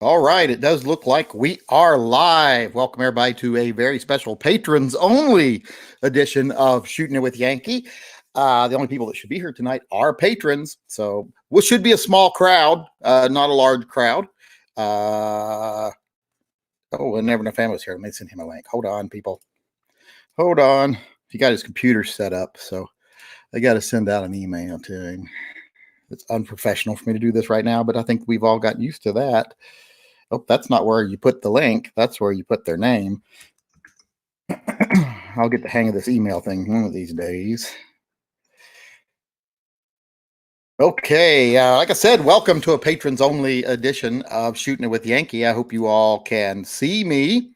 All right, it does look like we are live. Welcome everybody to a very special patrons only edition of Shooting It with Yankee. The only people that should be here tonight are patrons, so we should be a small crowd, not a large crowd. And Never Enough Family was here. Let me send him a link. Hold on, people. Hold on. He got his computer set up, so I got to send out an email to him. It's unprofessional for me to do this right now, but I think we've all gotten used to that. Oh, that's not where you put the link. That's where you put their name. I'll get the hang of this email thing one of these days. Okay, like I said, welcome to a patrons only edition of Shooting It with Yankee. I hope you all can see me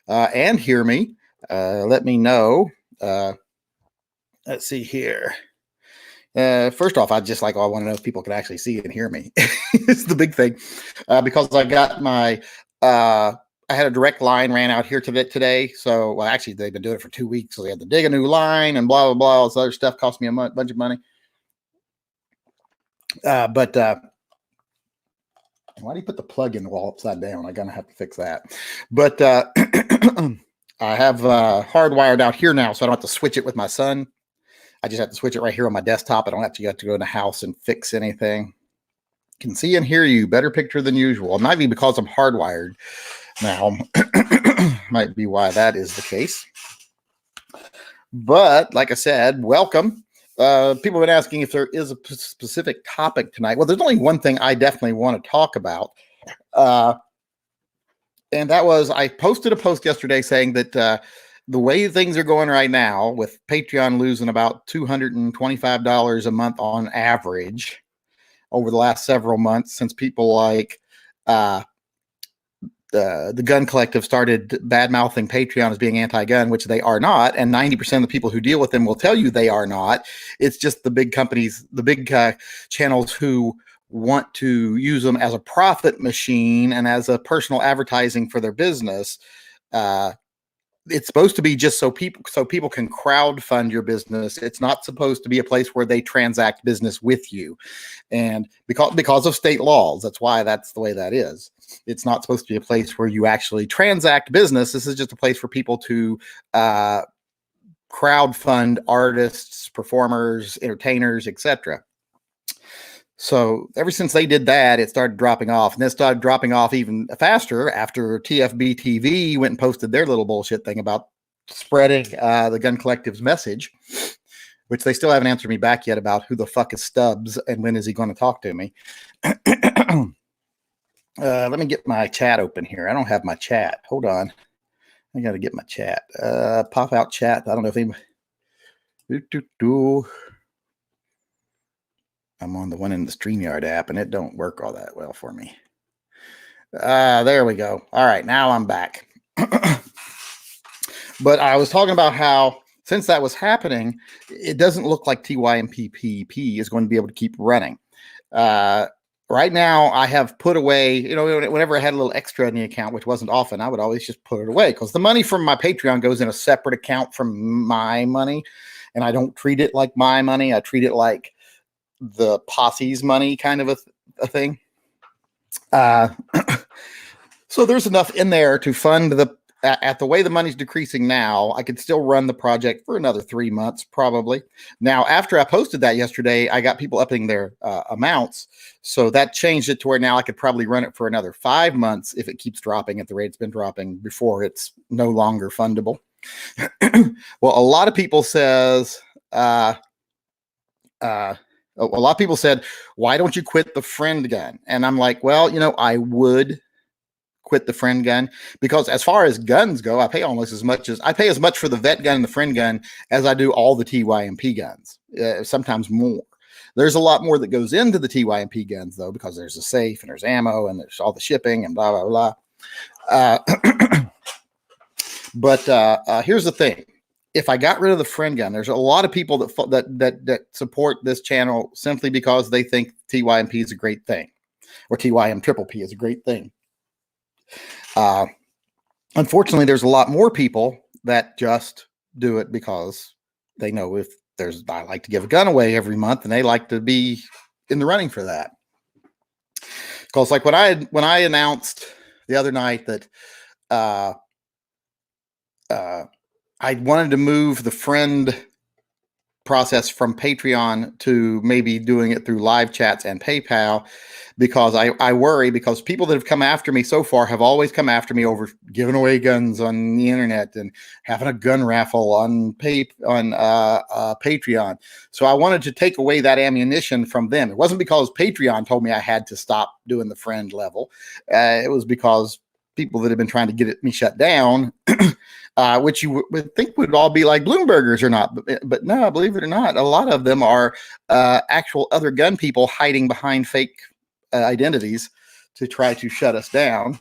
and hear me. Let me know. Let's see here. First off, I want to know if people can actually see and hear me. It's the big thing, because I got my I had a direct line ran out here today. So, well, actually, they've been doing it for 2 weeks. So they had to dig a new line and blah blah blah. All this other stuff cost me a bunch of money. But why do you put the plug in the wall upside down? I'm gonna have to fix that. But I have hardwired out here now, so I don't have to switch it with my son. I just have to switch it right here on my desktop. I don't have to go in the house and fix anything. Can see and hear you. Better picture than usual. It might be because I'm hardwired now. Might be why that is the case. But like I said, welcome. People have been asking if there is a specific topic tonight. Well, there's only one thing I definitely want to talk about. And that was, I posted a post yesterday saying that the way things are going right now, with Patreon losing about $225 a month on average over the last several months, since people like the Gun Collective started bad-mouthing Patreon as being anti-gun, which they are not, and 90% of the people who deal with them will tell you they are not. It's just the big companies, the big channels who want to use them as a profit machine and as a personal advertising for their business. It's supposed to be just so people can crowdfund your business. It's not supposed to be a place where they transact business with you, and because of state laws, that's why that's the way that is. It's not supposed to be a place where you actually transact business. This is just a place for people to crowdfund artists, performers, entertainers, etc. So ever since they did that, it started dropping off, and then started dropping off even faster after TFB TV went and posted their little bullshit thing about spreading the Gun Collective's message, which they still haven't answered me back yet about who the fuck is Stubbs and when is he going to talk to me. Let me get my chat open here. I don't have my chat. Hold on. I got to get my chat. Pop out chat. I don't know if anybody... I'm on the one in the StreamYard app, and it don't work all that well for me. There we go. All right, now I'm back. But I was talking about how, since that was happening, it doesn't look like TYM is going to be able to keep running. Right now, I have put away, whenever I had a little extra in the account, which wasn't often, I would always just put it away, because the money from my Patreon goes in a separate account from my money, and I don't treat it like my money. I treat it like the posse's money, kind of a thing. So there's enough in there to fund at the way the money's decreasing now. I could still run the project for another 3 months, probably. Now, after I posted that yesterday, I got people upping their amounts. So that changed it to where now I could probably run it for another 5 months if it keeps dropping at the rate it's been dropping before it's no longer fundable. Well, a lot of people says, a lot of people said, why don't you quit the friend gun? And I'm like, well, I would quit the friend gun, because as far as guns go, I pay as much for the vet gun and the friend gun as I do all the TYMP guns, sometimes more. There's a lot more that goes into the TYMP guns, though, because there's a safe and there's ammo and there's all the shipping and blah, blah, blah. But here's the thing. If I got rid of the friend gun, there's a lot of people that support this channel simply because they think TYMP is a great thing, or TYM is a great thing. Unfortunately, there's a lot more people that just do it because they know I like to give a gun away every month, and they like to be in the running for that. Because like when I announced the other night that I wanted to move the friend process from Patreon to maybe doing it through live chats and PayPal, because I worry, because people that have come after me so far have always come after me over giving away guns on the internet and having a gun raffle on Patreon. So I wanted to take away that ammunition from them. It wasn't because Patreon told me I had to stop doing the friend level. It was because people that have been trying to get me shut down, which you would think would all be like Bloombergers or not. But no, believe it or not, a lot of them are actual other gun people hiding behind fake identities to try to shut us down.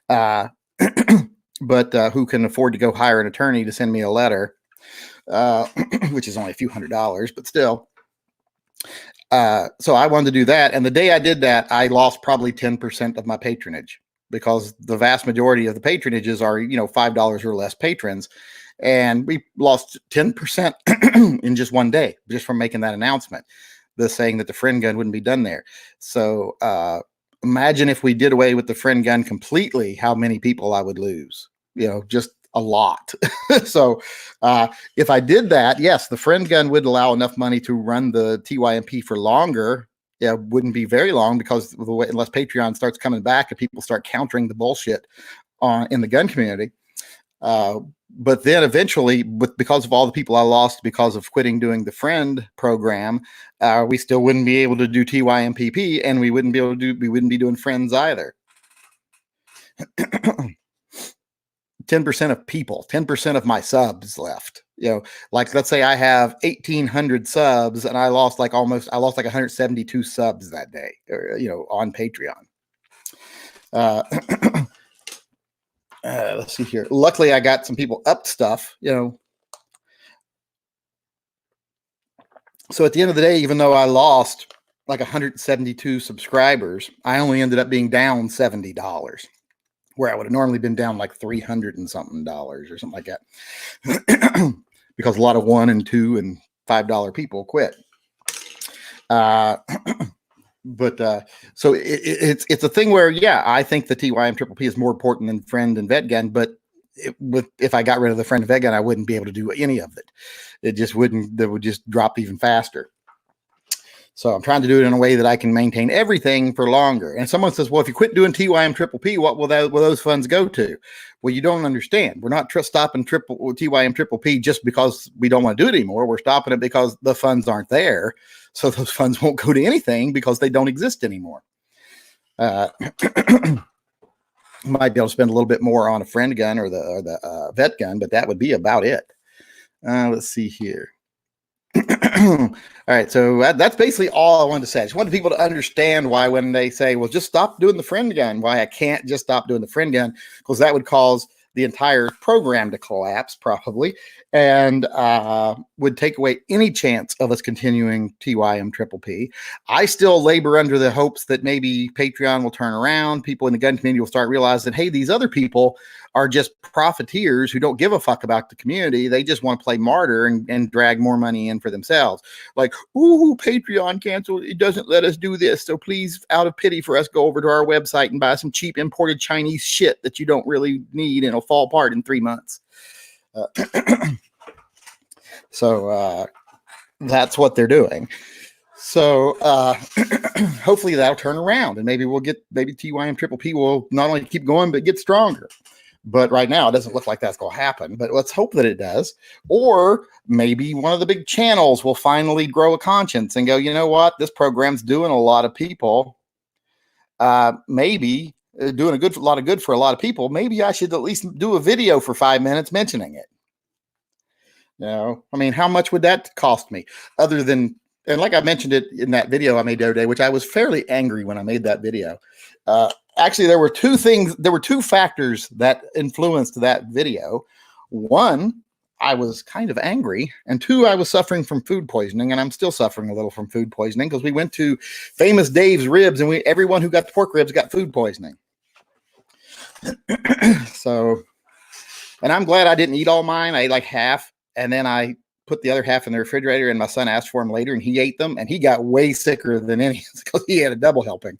But who can afford to go hire an attorney to send me a letter, which is only a few $100s, but still. So I wanted to do that. And the day I did that, I lost probably 10% of my patronage, because the vast majority of the patronages are, $5 or less patrons. And we lost 10% in just one day, just from making that announcement, saying that the friend gun wouldn't be done there. So imagine if we did away with the friend gun completely, how many people I would lose, just a lot. So if I did that, yes, the friend gun would allow enough money to run the TYMP for longer. Yeah, wouldn't be very long, because unless Patreon starts coming back and people start countering the bullshit in the gun community. But then eventually, because of all the people I lost because of quitting doing the friend program, we still wouldn't be able to do TYMPP, and we wouldn't be doing friends either. 10% of people, 10% of my subs left. Like let's say I have 1,800 subs, and I lost like 172 subs that day, on Patreon. Let's see here. Luckily, I got some people up stuff, So at the end of the day, even though I lost like 172 subscribers, I only ended up being down $70, where I would have normally been down like $300 and something or something like that, because a lot of $1 and $2 and $5 people quit. But so it's a thing where, yeah, I think the TYM Triple P is more important than friend and vet gun, but if I got rid of the friend and vet gun, I wouldn't be able to do any of it. It would just drop even faster. So I'm trying to do it in a way that I can maintain everything for longer. And someone says, well, if you quit doing TYM Triple P, what will those funds go to? Well, you don't understand. We're not stopping TYM Triple P just because we don't want to do it anymore. We're stopping it because the funds aren't there. So those funds won't go to anything because they don't exist anymore. Might be able to spend a little bit more on a friend gun or the vet gun, but that would be about it. Let's see here. All right, so that's basically all I wanted to say. I just wanted people to understand why, when they say, well, just stop doing the friend gun, why I can't just stop doing the friend gun, because that would cause the entire program to collapse probably, and would take away any chance of us continuing TYM Triple P. I still labor under the hopes that maybe Patreon will turn around. People in the gun community will start realizing, hey, these other people are just profiteers who don't give a fuck about the community. They just want to play martyr and drag more money in for themselves. Like, ooh, Patreon canceled. It doesn't let us do this. So please, out of pity for us, go over to our website and buy some cheap imported Chinese shit that you don't really need and it'll fall apart in 3 months. So that's what they're doing. So hopefully that'll turn around, and maybe TYM Triple P will not only keep going, but get stronger. But right now, it doesn't look like that's going to happen. But let's hope that it does. Or maybe one of the big channels will finally grow a conscience and go, you know what? This program's doing a lot of people. Maybe doing a lot of good for a lot of people. Maybe I should at least do a video for 5 minutes mentioning it. I mean, how much would that cost me? Other than, and like I mentioned it in that video I made the other day, which I was fairly angry when I made that video. Actually, there were two factors that influenced that video. One, I was kind of angry, and two, I was suffering from food poisoning, and I'm still suffering a little from food poisoning because we went to Famous Dave's Ribs, and everyone who got the pork ribs got food poisoning. So, and I'm glad I didn't eat all mine. I ate like half, and then I put the other half in the refrigerator, and my son asked for them later, and he ate them, and he got way sicker than any because he had a double helping.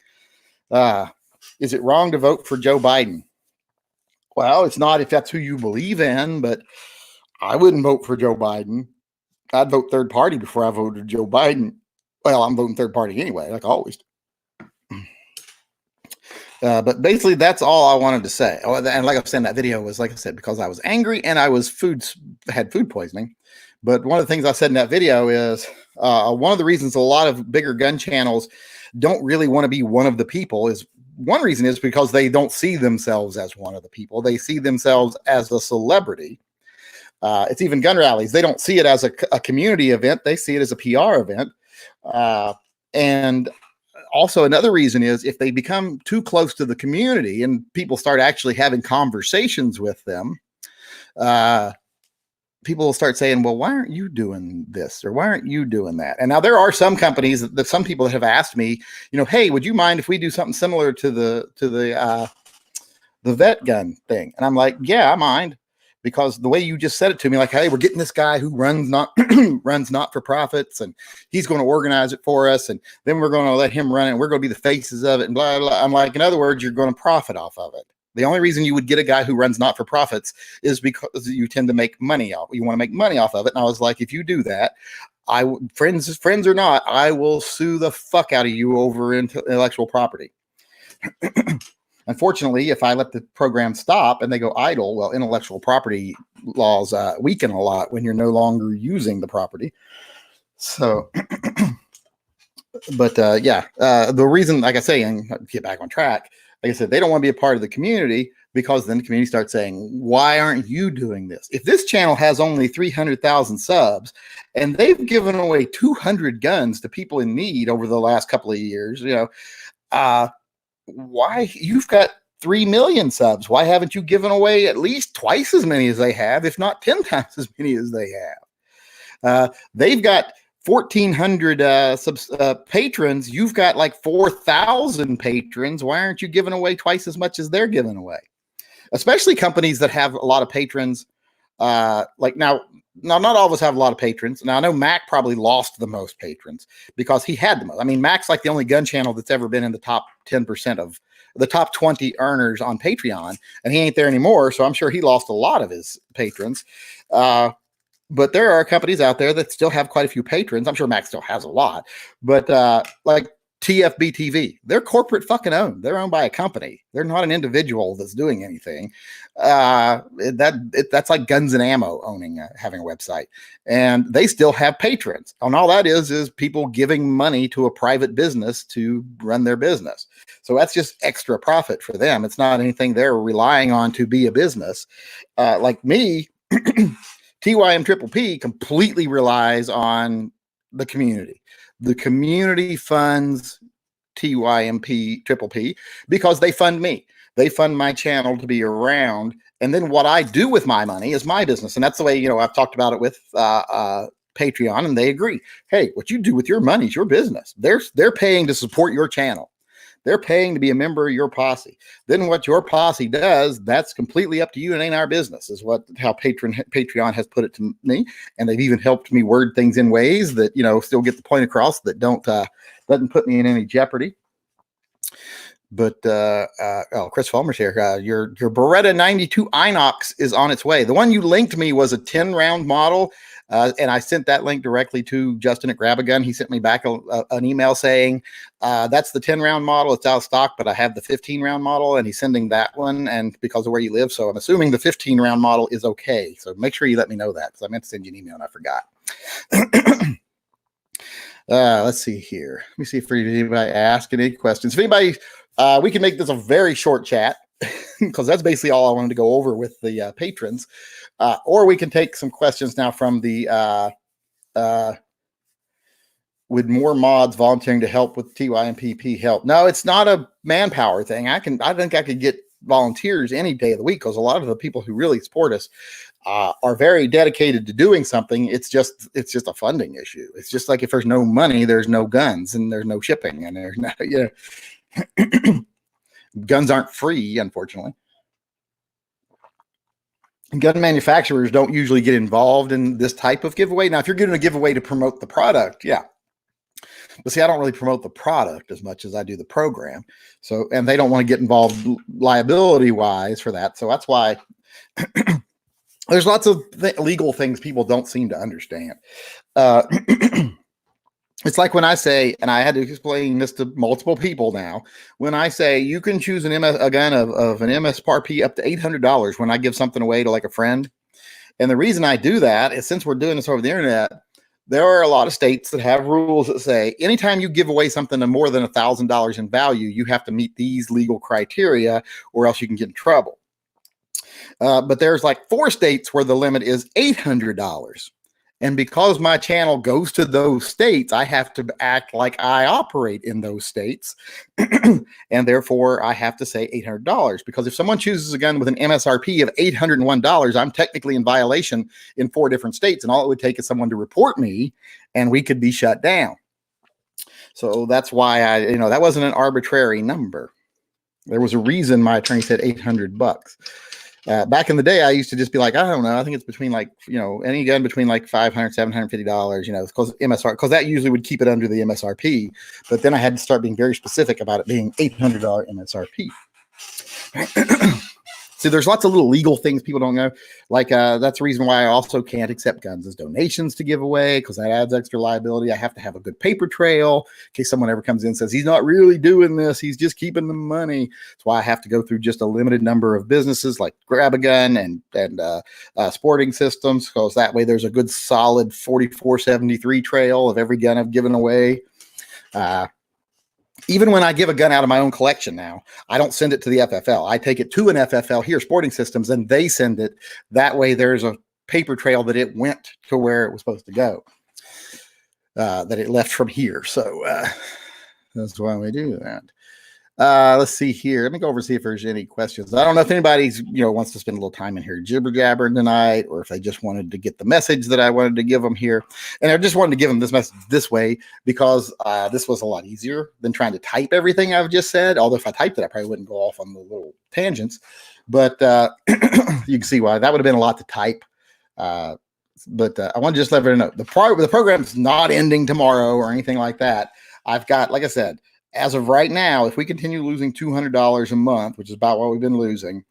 Is it wrong to vote for Joe Biden? Well, it's not if that's who you believe in, but I wouldn't vote for Joe Biden. I'd vote third party before I voted Joe Biden. Well, I'm voting third party anyway, like always. But basically, that's all I wanted to say. Oh, and like I said, that video was, like I said, because I was angry and I was had food poisoning. But one of the things I said in that video is one of the reasons a lot of bigger gun channels don't really want to be one of the people is one reason is because they don't see themselves as one of the people. They see themselves as a celebrity. It's even gun rallies. They don't see it as a community event. They see it as a PR event. And also another reason is if they become too close to the community and people start actually having conversations with them, people will start saying, well, why aren't you doing this? Or why aren't you doing that? And now there are some companies that some people have asked me, hey, would you mind if we do something similar to the vet gun thing? And I'm like, yeah, I mind. Because the way you just said it to me, like, hey, we're getting this guy who runs not for profits, and he's going to organize it for us, and then we're going to let him run it, and we're going to be the faces of it, and blah, blah. I'm like, in other words, you're going to profit off of it. The only reason you would get a guy who runs not for profits is because you tend to make money off. You want to make money off of it. And I was like, if you do that, friends or not, I will sue the fuck out of you over intellectual property. Unfortunately, if I let the program stop and they go idle, well, intellectual property laws weaken a lot when you're no longer using the property. So, but the reason, like I say, and get back on track, like I said, they don't want to be a part of the community because then the community starts saying, why aren't you doing this? If this channel has only 300,000 subs and they've given away 200 guns to people in need over the last couple of years, why you've got 3 million subs? Why haven't you given away at least twice as many as they have, if not 10 times as many as they have? They've got 1,400 patrons. You've got like 4,000 patrons. Why aren't you giving away twice as much as they're giving away? Especially companies that have a lot of patrons. Like now, not all of us have a lot of patrons. Now, I know Mac probably lost the most patrons because he had the most. I mean, Mac's like the only gun channel that's ever been in the top 10% of the top 20 earners on Patreon, and he ain't there anymore. So I'm sure he lost a lot of his patrons. But there are companies out there that still have quite a few patrons. I'm sure Mac still has a lot, but like TFB TV, they're corporate fucking owned. They're owned by a company. They're not an individual that's doing anything. That's like Guns and Ammo having a website, and they still have patrons. And all that is people giving money to a private business to run their business. So that's just extra profit for them. It's not anything they're relying on to be a business. Like me, TYM Triple P completely relies on the community. The community funds TYMP Triple P because they fund me. They fund my channel to be around. And then what I do with my money is my business. And that's the way, I've talked about it with Patreon, and they agree. Hey, what you do with your money is your business. They're paying to support your channel. They're paying to be a member of your posse. Then what your posse does, that's completely up to you and ain't our business, is how Patreon has put it to me. And they've even helped me word things in ways that, still get the point across that doesn't put me in any jeopardy. But Chris Fulmer's here. Your Beretta 92 Inox is on its way. The one you linked me was a 10-round model. And I sent that link directly to Justin at Grab a Gun. He sent me back an email saying, that's the 10-round model. It's out of stock, but I have the 15-round model, and he's sending that one, and because of where you live. So I'm assuming the 15-round model is okay. So make sure you let me know that, because I meant to send you an email and I forgot. Let's see here. Let me see if anybody asked any questions. If anybody, we can make this a very short chat, because that's basically all I wanted to go over with the patrons. Or we can take some questions now from the with more mods volunteering to help with TYMPP help. No, it's not a manpower thing. I think I could get volunteers any day of the week, because a lot of the people who really support us are very dedicated to doing something. It's just a funding issue. It's just like if there's no money, there's no guns, and there's no shipping, and there's no, guns aren't free, unfortunately. Gun manufacturers don't usually get involved in this type of giveaway. Now, if you're getting a giveaway to promote the product, yeah. But see, I don't really promote the product as much as I do the program. So, and they don't want to get involved liability wise for that. So that's why there's lots of legal things people don't seem to understand. It's like when I say, and I had to explain this to multiple people now, when I say you can choose a gun of an MSRP up to $800 when I give something away to like a friend. And the reason I do that is since we're doing this over the internet, there are a lot of states that have rules that say anytime you give away something to more than $1,000 in value, you have to meet these legal criteria or else you can get in trouble. But there's like 4 states where the limit is $800. And because my channel goes to those states, I have to act like I operate in those states. And therefore, I have to say $800. Because if someone chooses a gun with an MSRP of $801, I'm technically in violation in 4 different states. And all it would take is someone to report me, and we could be shut down. So that's why that wasn't an arbitrary number. There was a reason my attorney said $800. Back in the day, I used to just be like, I don't know. I think it's between any gun between like $500, $750, because that usually would keep it under the MSRP. But then I had to start being very specific about it being $800 MSRP. See, there's lots of little legal things people don't know. Like that's the reason why I also can't accept guns as donations to give away, because that adds extra liability. I have to have a good paper trail in case someone ever comes in and says he's not really doing this, he's just keeping the money. That's why I have to go through just a limited number of businesses like Grab a Gun and Sporting Systems, because that way there's a good solid 4473 trail of every gun I've given away. Even when I give a gun out of my own collection now, I don't send it to the FFL. I take it to an FFL here, Sporting Systems, and they send it. That way there's a paper trail that it went to where it was supposed to go, that it left from here. So that's why we do that. Let's see here. Let me go over and see if there's any questions. I don't know if anybody's, wants to spend a little time in here jibber jabbering tonight, or if they just wanted to get the message that I wanted to give them here. And I just wanted to give them this message this way because this was a lot easier than trying to type everything I've just said. Although if I typed it, I probably wouldn't go off on the little tangents, but you can see why that would have been a lot to type. But I want to just let everyone know the program is not ending tomorrow or anything like that. I've got, like I said, as of right now, if we continue losing $200 a month, which is about what we've been losing,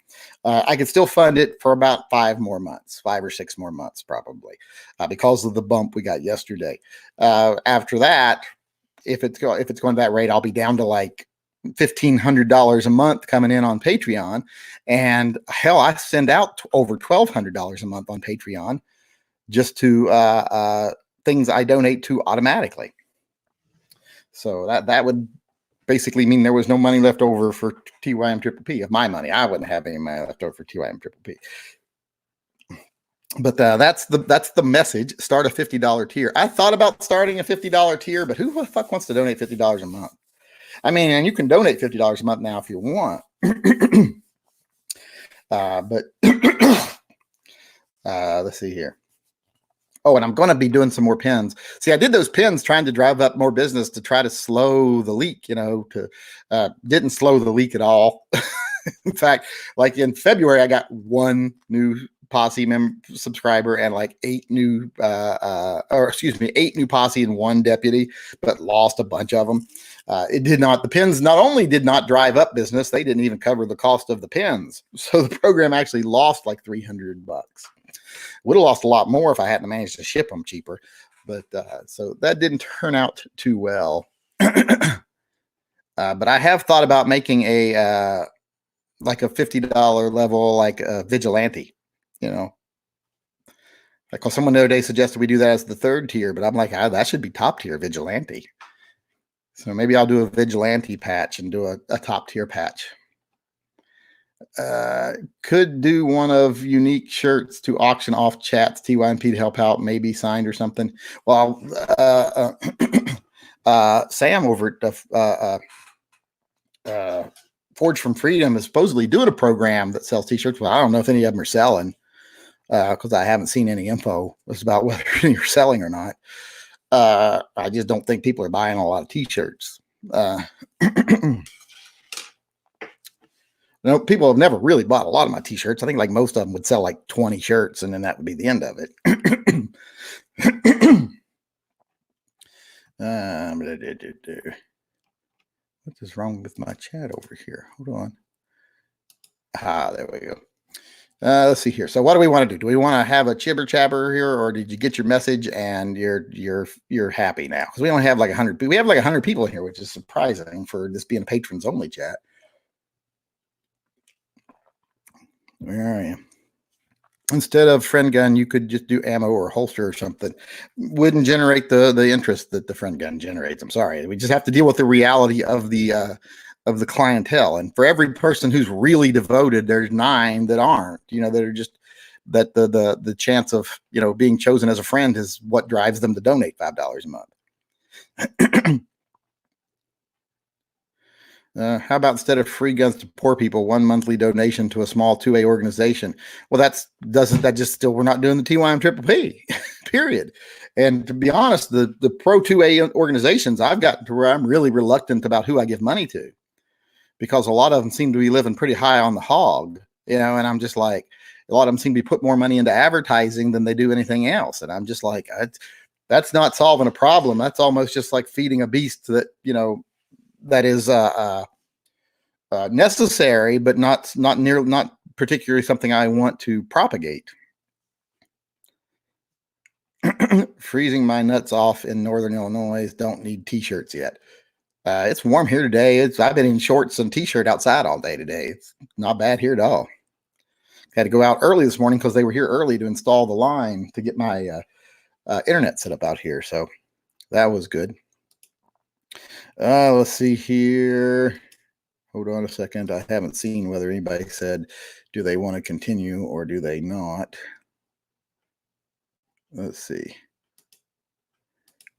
I could still fund it for about 5 more months, 5 or 6 more months, probably, because of the bump we got yesterday. After that, if it's going to that rate, I'll be down to like $1,500 a month coming in on Patreon. And hell, I send out over $1,200 a month on Patreon just to things I donate to automatically. So that would basically mean there was no money left over for TYM-PPP of my money. I wouldn't have any money left over for TYM-PPP. But that's the message. Start a $50 tier. I thought about starting a $50 tier, but who the fuck wants to donate $50 a month? I mean, and you can donate $50 a month now if you want. But let's see here. Oh, and I'm going to be doing some more pins. See, I did those pins trying to drive up more business to try to slow the leak, didn't slow the leak at all. In fact, like in February, I got 1 new posse subscriber and like 8 new posse and 1 deputy, but lost a bunch of them. The pins not only did not drive up business, they didn't even cover the cost of the pins. So the program actually lost like $300. Would have lost a lot more if I hadn't managed to ship them cheaper. But so that didn't turn out too well. But I have thought about making a like a $50 level, like a vigilante, Like someone the other day suggested we do that as the 3rd tier, but I'm like, that should be top tier vigilante. So maybe I'll do a vigilante patch and do a top tier patch. Could do one of unique shirts to auction off chats, TYMP to help out, maybe signed or something. Well, Sam over at Forge from Freedom is supposedly doing a program that sells t-shirts. Well, I don't know if any of them are selling because I haven't seen any info about whether you're selling or not. I just don't think people are buying a lot of t-shirts. People have never really bought a lot of my t-shirts. I think like most of them would sell like 20 shirts and then that would be the end of it. What is wrong with my chat over here? Hold on. There we go. Let's see here. So what do we want to do? Do we want to have a chibber chabber here, or did you get your message and you're happy now? Because we only have like 100. We have like 100 people in here, which is surprising for this being a patrons only chat. Where I am. Instead of friend gun, you could just do ammo or holster or something. Wouldn't generate the interest that the friend gun generates. I'm sorry. We just have to deal with the reality of the clientele. And for every person who's really devoted, there's 9 that aren't. That are just that the chance of being chosen as a friend is what drives them to donate $5 a month. How about instead of free guns to poor people, 1 monthly donation to a small 2A organization? Well, we're not doing the TYM triple P, period. And to be honest, the pro 2A organizations, I've gotten to where I'm really reluctant about who I give money to, because a lot of them seem to be living pretty high on the hog, and I'm just like, a lot of them seem to be put more money into advertising than they do anything else. And I'm just like, that's not solving a problem. That's almost just like feeding a beast that, that is necessary, but not particularly something I want to propagate. Freezing my nuts off in Northern Illinois. Don't need t-shirts yet. It's warm here today. I've been in shorts and t-shirt outside all day today. It's not bad here at all. Had to go out early this morning because they were here early to install the line to get my internet set up out here. So that was good. Let's see here. Hold on a second. I haven't seen whether anybody said, do they want to continue or do they not? Let's see.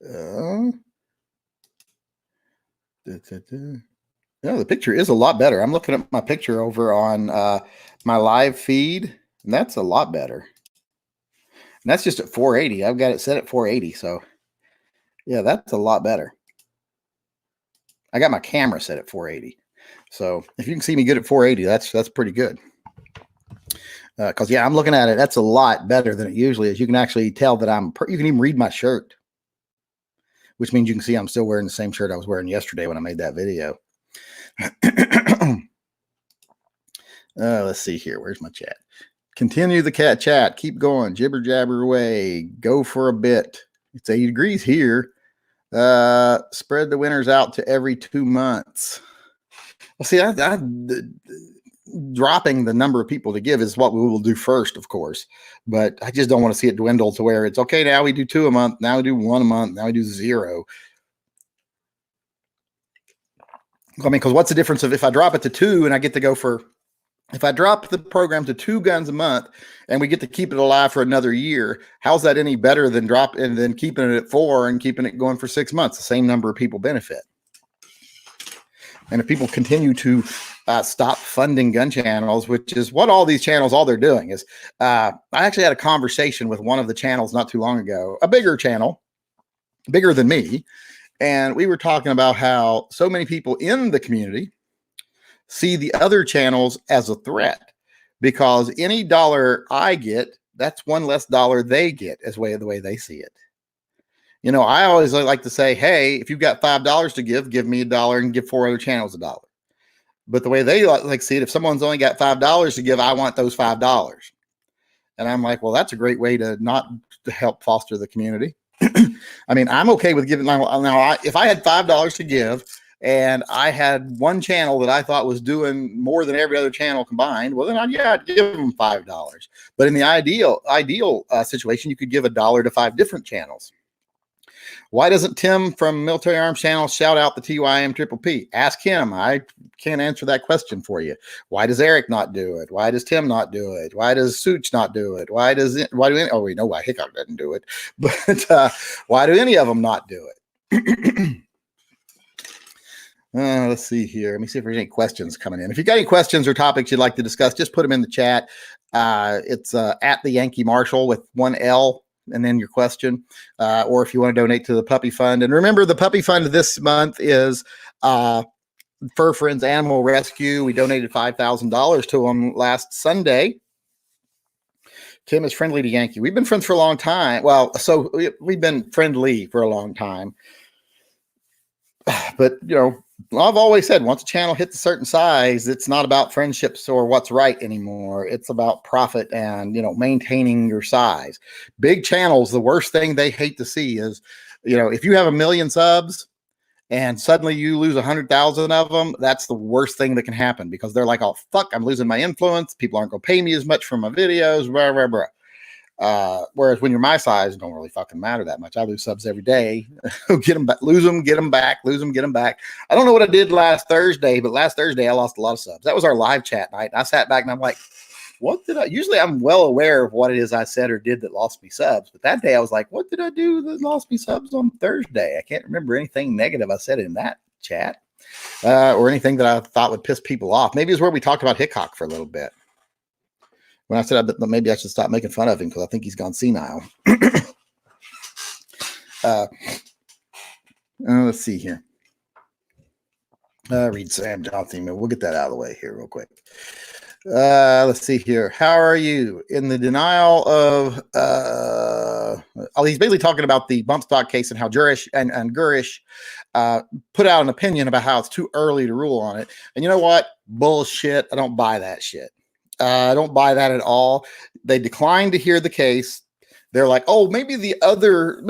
Yeah, the picture is a lot better. I'm looking at my picture over on my live feed, and that's a lot better. And that's just at 480. I've got it set at 480. So yeah, that's a lot better. I got my camera set at 480. So if you can see me good at 480, that's pretty good. Because yeah, I'm looking at it. That's a lot better than it usually is. You can actually tell that you can even read my shirt, which means you can see I'm still wearing the same shirt I was wearing yesterday when I made that video. Let's see here. Where's my chat? Continue the chat. Keep going. Jibber jabber away. Go for a bit. It's 80 degrees here. Spread the winners out to every 2 months. Well, see, dropping the number of people to give is what we will do first, of course. But I just don't want to see it dwindle to where it's okay. Now we do 2 a month. Now we do 1 a month. Now we do 0. I mean, because what's the difference if I drop it to 2 and I get to go for, if I drop the program to 2 guns a month and we get to keep it alive for another year, how's that any better than keeping it at 4 and keeping it going for 6 months? The same number of people benefit. And if people continue to stop funding gun channels, which is what all these channels, all they're doing is, I actually had a conversation with one of the channels not too long ago, a bigger channel, bigger than me. And we were talking about how so many people in the community see the other channels as a threat, because any dollar I get, that's one less dollar they get, as the way they see it. I always like to say, hey, if you've got $5 to give me $1 and give 4 other channels $1. But the way they like see it, if someone's only got $5 to give, I want those $5. And I'm like, well, that's a great way to help foster the community. I mean, I'm okay with giving. Now, if I had $5 to give and I had one channel that I thought was doing more than every other channel combined, well, then I'd give them $5. But in the ideal situation, you could give $1 to 5 different channels. Why doesn't Tim from Military Arms Channel shout out the TYM triple P? Ask him. I can't answer that question for you. Why does Eric not do it? Why does Tim not do it? Why does Such not do it? We know why Hickok doesn't do it, but why do any of them not do it? Let's see here. Let me see if there's any questions coming in. If you got any questions or topics you'd like to discuss, just put them in the chat. It's at the Yankee Marshal with 1 L. And then your question, or if you want to donate to the Puppy Fund. And remember, the Puppy Fund this month is Fur Friends Animal Rescue. We donated $5,000 to them last Sunday. Tim is friendly to Yankee. We've been friends for a long time. Well, so we've been friendly for a long time. But, I've always said once a channel hits a certain size, it's not about friendships or what's right anymore. It's about profit and, maintaining your size. Big channels, the worst thing they hate to see is, if you have 1 million subs and suddenly you lose 100,000 of them, that's the worst thing that can happen, because they're like, oh, fuck, I'm losing my influence. People aren't going to pay me as much for my videos, blah, blah, blah. Whereas when you're my size, it don't really fucking matter that much. I lose subs every day. Get them back, lose them, get them back, lose them, get them back. I don't know what I did last Thursday, but last Thursday I lost a lot of subs. That was our live chat night. I sat back and I'm like, what did I? Usually I'm well aware of what it is I said or did that lost me subs, but that day I was like, what did I do that lost me subs on Thursday? I can't remember anything negative I said in that chat, or anything that I thought would piss people off. Maybe it's where we talked about Hickok for a little bit. When I said that maybe I should stop making fun of him because I think he's gone senile. Let's see here. Read Sam Johnson. We'll get that out of the way here real quick. Let's see here. How are you? In the denial of he's basically talking about the bump stock case and how Jurish and Gurish put out an opinion about how it's too early to rule on it. And you know what? Bullshit. I don't buy that shit. I don't buy that at all. They declined to hear the case. They're like, oh, maybe the other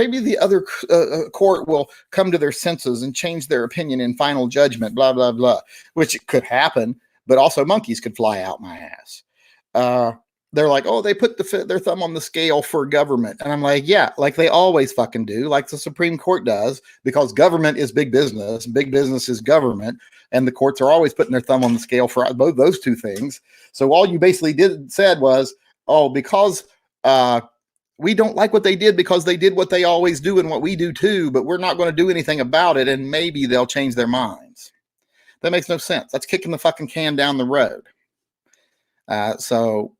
court will come to their senses and change their opinion in final judgment, blah, blah, blah, which could happen, but also monkeys could fly out my ass. They're like, oh, they put their thumb on the scale for government. And I'm like, yeah, like they always fucking do, like the Supreme Court does, because government is big business. Big business is government. And the courts are always putting their thumb on the scale for both those two things. So all you basically said was, oh, because we don't like what they did because they did what they always do and what we do too, but we're not going to do anything about it. And maybe they'll change their minds. That makes no sense. That's kicking the fucking can down the road. So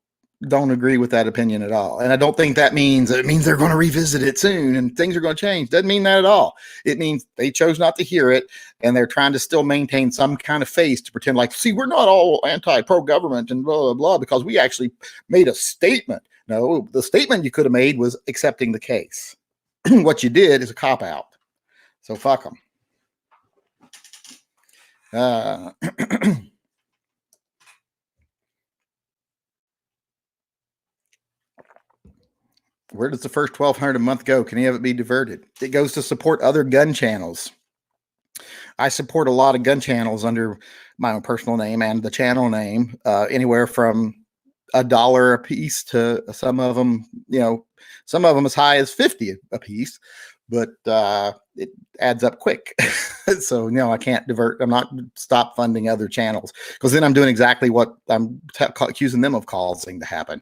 don't agree with that opinion at all. And I don't think that means they're going to revisit it soon and things are going to change. Doesn't mean that at all. It means they chose not to hear it and they're trying to still maintain some kind of face to pretend like, see, we're not all pro-government and blah, blah, blah, because we actually made a statement. No, the statement you could have made was accepting the case. What you did is a cop-out. So fuck them. Where does the first $1,200 a month go? Can any of it be diverted? It goes to support other gun channels. I support a lot of gun channels under my own personal name and the channel name, anywhere from $1 a piece to some of them, some of them as high as 50 a piece, but it adds up quick. So no, I can't divert. I'm not stop funding other channels because then I'm doing exactly what I'm accusing them of causing to happen.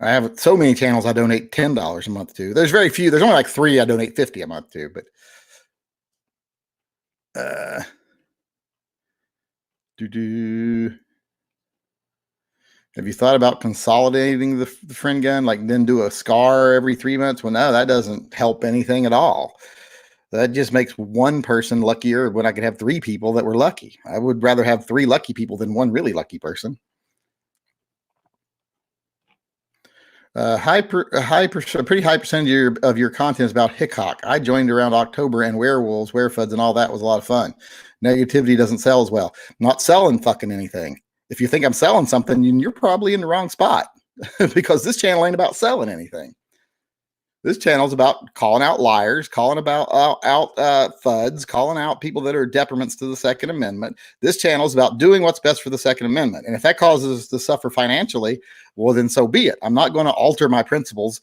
I have so many channels I donate $10 a month to. There's very few. There's only like 3 I donate $50 a month to. But have you thought about consolidating the friend gun, like then do a SCAR every 3 months? Well, no, that doesn't help anything at all. That just makes one person luckier when I could have 3 people that were lucky. I would rather have 3 lucky people than one really lucky person. A pretty high percentage of your content is about Hickok. I joined around October, and werewolves, werefuds, and all that was a lot of fun. Negativity doesn't sell as well. I'm not selling fucking anything. If you think I'm selling something, you're probably in the wrong spot because this channel ain't about selling anything. This channel is about calling out liars, calling out thuds, calling out people that are detriments to the Second Amendment. This channel is about doing what's best for the Second Amendment. And if that causes us to suffer financially, well, then so be it. I'm not going to alter my principles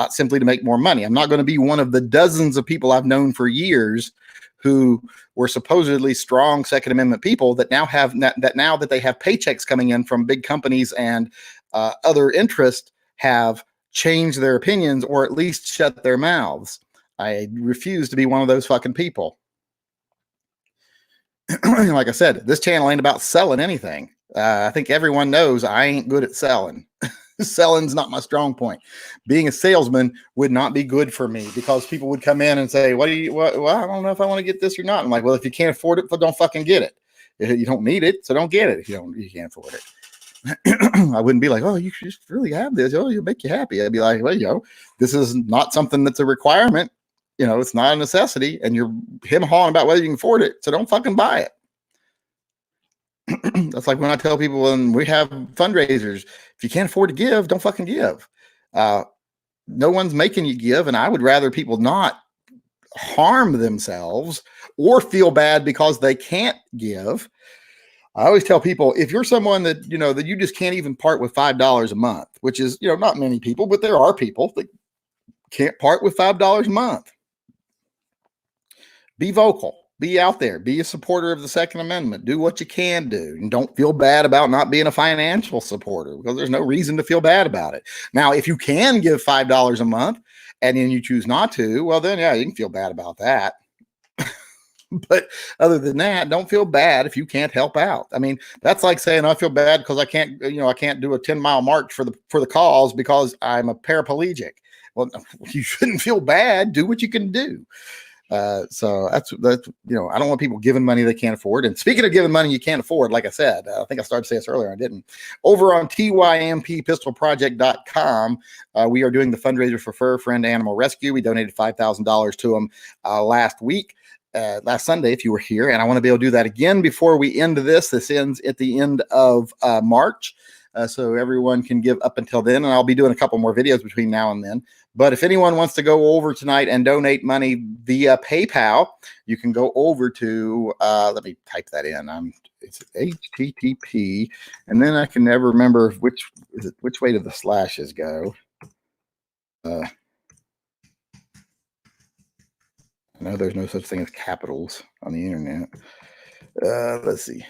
simply to make more money. I'm not going to be one of the dozens of people I've known for years who were supposedly strong Second Amendment people that now that they have paychecks coming in from big companies and other interests have changed their opinions or at least shut their mouths. I refuse to be one of those fucking people. Like I said, this channel ain't about selling anything. I think everyone knows I ain't good at selling. Selling's not my strong point. Being a salesman would not be good for me because people would come in and say, well, I don't know if I want to get this or not. I'm like, well, if you can't afford it, don't fucking get it. You don't need it, so don't get it if you can't afford it. I wouldn't be like, oh, you just really have this. Oh, you'll make you happy. I'd be like, well, this is not something that's a requirement. it's not a necessity, and you're him-hawing about whether you can afford it, so don't fucking buy it. That's like when I tell people when we have fundraisers, if you can't afford to give, don't fucking give. No one's making you give, and I would rather people not harm themselves or feel bad because they can't give. I always tell people, if you're someone that, that you just can't even part with $5 a month, which is, not many people, but there are people that can't part with $5 a month. Be vocal, be out there, be a supporter of the Second Amendment, do what you can do, and don't feel bad about not being a financial supporter, because there's no reason to feel bad about it. Now, if you can give $5 a month and then you choose not to, well, then, yeah, you can feel bad about that. But other than that, don't feel bad if you can't help out. I mean, that's like saying I feel bad because I can't do a 10-mile march for the cause because I'm a paraplegic. Well, you shouldn't feel bad. Do what you can do. So that's I don't want people giving money they can't afford. And speaking of giving money you can't afford, like I said, I think I started to say this earlier, I didn't. Over on TYMPpistolproject.com, we are doing the fundraiser for Fur Friend Animal Rescue. We donated $5,000 to them last week. Last Sunday, if you were here, and I want to be able to do that again before we end this. This ends at the end of March, so everyone can give up until then, and I'll be doing a couple more videos between now and then. But if anyone wants to go over tonight and donate money via PayPal, you can go over to, let me type that in. It's HTTP, and then I can never remember which way do the slashes go. I know there's no such thing as capitals on the internet. Let's see.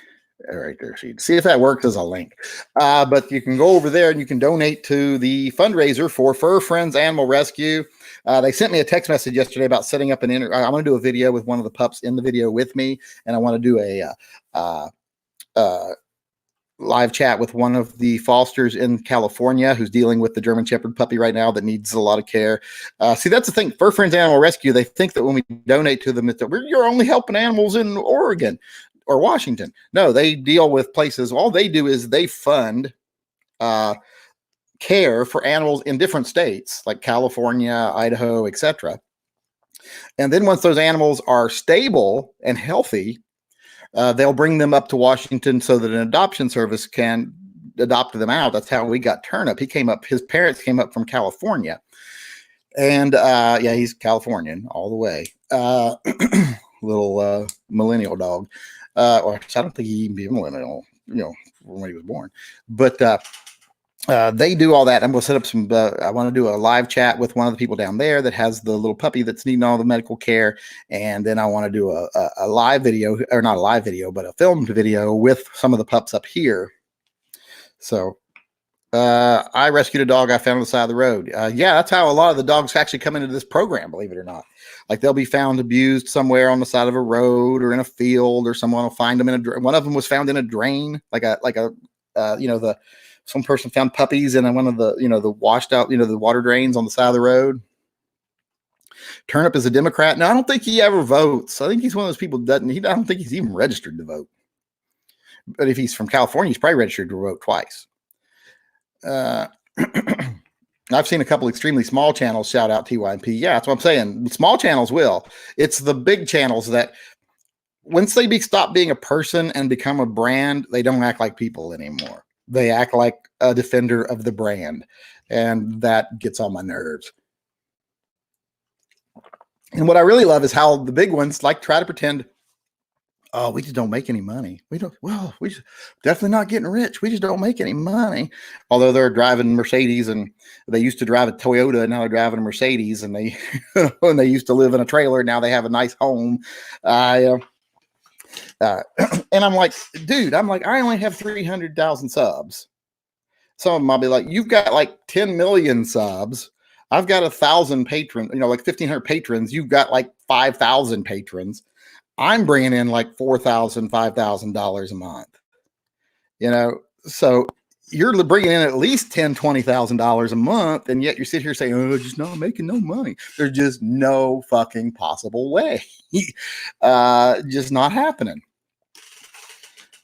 Right there. See if that works as a link. But you can go over there and you can donate to the fundraiser for Fur Friends Animal Rescue. They sent me a text message yesterday about setting up an I'm going to do a video with one of the pups in the video with me, and I want to do a live chat with one of the fosters in California who's dealing with the German Shepherd puppy right now that needs a lot of care. See, that's the thing. Fur Friends Animal Rescue, they think that when we donate to them, you're only helping animals in Oregon or Washington. No, they deal with places. All they do is they fund care for animals in different states like California, Idaho, etc. And then once those animals are stable and healthy, they'll bring them up to Washington so that an adoption service can adopt them out. That's how we got Turnip. His parents came up from California. And yeah, he's Californian all the way. Little millennial dog. Or I don't think he even be a millennial, when he was born. But they do all that. I'm going to set up some, I want to do a live chat with one of the people down there that has the little puppy that's needing all the medical care. And then I want to do a live video, or not a live video, but a filmed video with some of the pups up here. So I rescued a dog I found on the side of the road. Yeah, that's how a lot of the dogs actually come into this program, believe it or not. Like they'll be found abused somewhere on the side of a road or in a field, or someone will find them in a, one of them was found in a drain, some person found puppies in one of the, the washed out, the water drains on the side of the road. Turnip is a Democrat. No, I don't think he ever votes. I think he's one of those people I don't think he's even registered to vote. But if he's from California, he's probably registered to vote twice. I've seen a couple extremely small channels shout out TYMP. Yeah, that's what I'm saying. Small channels will. It's the big channels that once they stop being a person and become a brand, they don't act like people anymore. They act like a defender of the brand, and that gets on my nerves. And what I really love is how the big ones like try to pretend, oh, we just don't make any money. We just definitely not getting rich. We just don't make any money. Although they're driving Mercedes, and they used to drive a Toyota, and now they're driving a Mercedes, and they and they used to live in a trailer. Now they have a nice home. And I'm like, dude, I only have 300,000 subs. Some of them I'll be like, you've got like 10 million subs. I've got 1,000 patrons, like 1,500 patrons. You've got like 5,000 patrons. I'm bringing in like $4,000, $5,000 a month, so you're bringing in at least $10,000, $20,000 a month. And yet you sit here saying, oh, just not making no money. There's just no fucking possible way. Just not happening.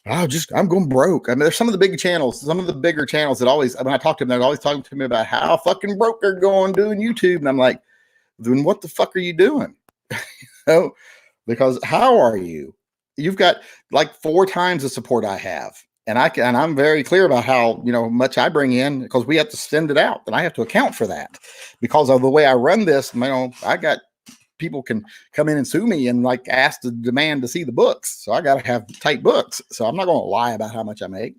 I'm going broke. I mean, there's some of the big channels, some of the bigger channels that always, when I talk to them, they're always talking to me about how fucking broke they're going doing YouTube. And I'm like, then what the fuck are you doing? Oh, because how are you? You've got like 4 times the support I have. And I'm very clear about how, much I bring in, because we have to send it out and I have to account for that because of the way I run this. I got people can come in and sue me and like ask to demand to see the books. So I got to have tight books. So I'm not going to lie about how much I make.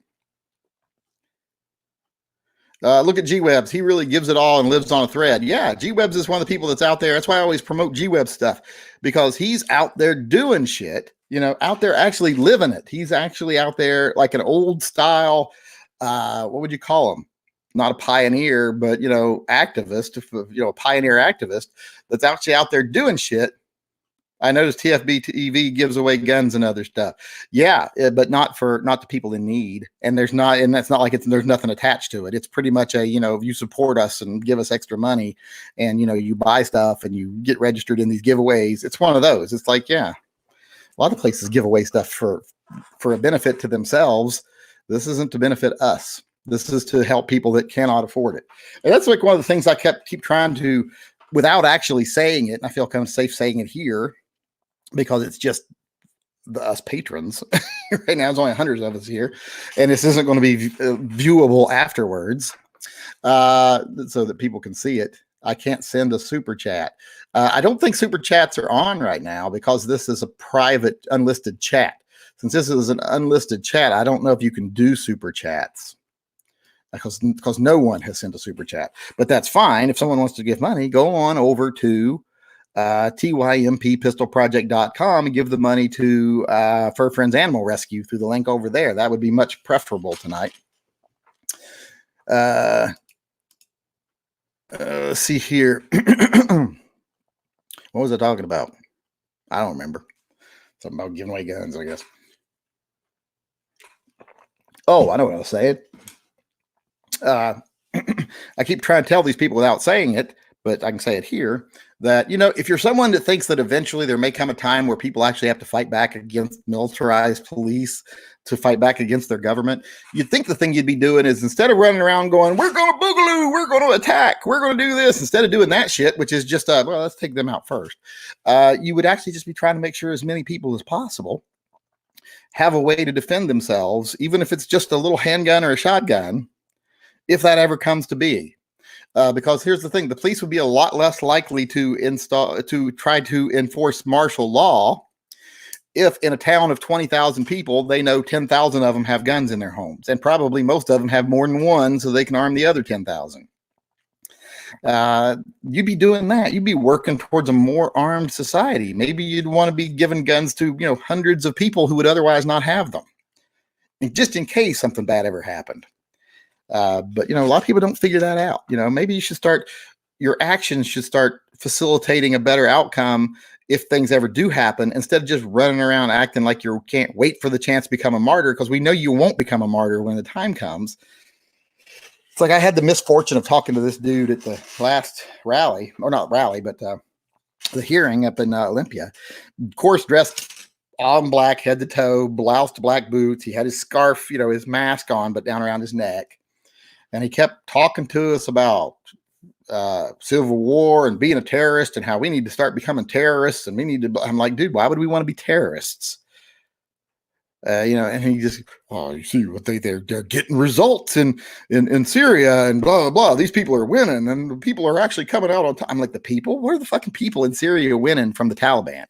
Look at G-Webs. He really gives it all and lives on a thread. Yeah, G-Webs is one of the people that's out there. That's why I always promote G-Web stuff, because he's out there doing shit, out there actually living it. He's actually out there like an old style, what would you call him? Not a pioneer, but, activist, a pioneer activist that's actually out there doing shit. I noticed TFB TV gives away guns and other stuff. Yeah, but not to people in need. And that's not like there's nothing attached to it. It's pretty much you support us and give us extra money, and you buy stuff and you get registered in these giveaways. It's one of those. It's like, yeah, a lot of places give away stuff for a benefit to themselves. This isn't to benefit us. This is to help people that cannot afford it. And that's like one of the things I keep trying to, without actually saying it. And I feel kind of safe saying it here, because it's just us patrons. Right now, there's only hundreds of us here, and this isn't going to be viewable afterwards, so that people can see it. I can't send a super chat. I don't think super chats are on right now because this is a private, unlisted chat. Since this is an unlisted chat, I don't know if you can do super chats because no one has sent a super chat. But that's fine. If someone wants to give money, go on over to TYMPpistolproject.com and give the money to Fur Friends Animal Rescue through the link over there. That would be much preferable tonight. Let's see here. What was I talking about? I don't remember. Something about giving away guns, I guess. Oh, I know what I was saying. I keep trying to tell these people without saying it, but I can say it here, that, if you're someone that thinks that eventually there may come a time where people actually have to fight back against militarized police, to fight back against their government, you'd think the thing you'd be doing is, instead of running around going, we're going to boogaloo, we're going to attack, we're going to do this, instead of doing that shit, which is just, well, let's take them out first. You would actually just be trying to make sure as many people as possible have a way to defend themselves, even if it's just a little handgun or a shotgun, if that ever comes to be. Because here's the thing, the police would be a lot less likely to try to enforce martial law if in a town of 20,000 people, they know 10,000 of them have guns in their homes, and probably most of them have more than one, so they can arm the other 10,000. You'd be doing that. You'd be working towards a more armed society. Maybe you'd want to be giving guns to, hundreds of people who would otherwise not have them, and just in case something bad ever happened. But a lot of people don't figure that out. Maybe your actions should start facilitating a better outcome if things ever do happen, instead of just running around acting like you can't wait for the chance to become a martyr, because we know you won't become a martyr when the time comes. It's like I had the misfortune of talking to this dude at the last rally, or not rally, but the hearing up in Olympia. Of course, dressed all in black, head to toe, bloused black boots. He had his scarf, his mask on, but down around his neck. And he kept talking to us about Civil War and being a terrorist and how we need to start becoming terrorists. And I'm like, dude, why would we want to be terrorists? And he just, you see what they're getting results in Syria and blah, blah, blah. These people are winning and the people are actually coming out on time. I'm like, the people? Where are the fucking people in Syria winning from the Taliban?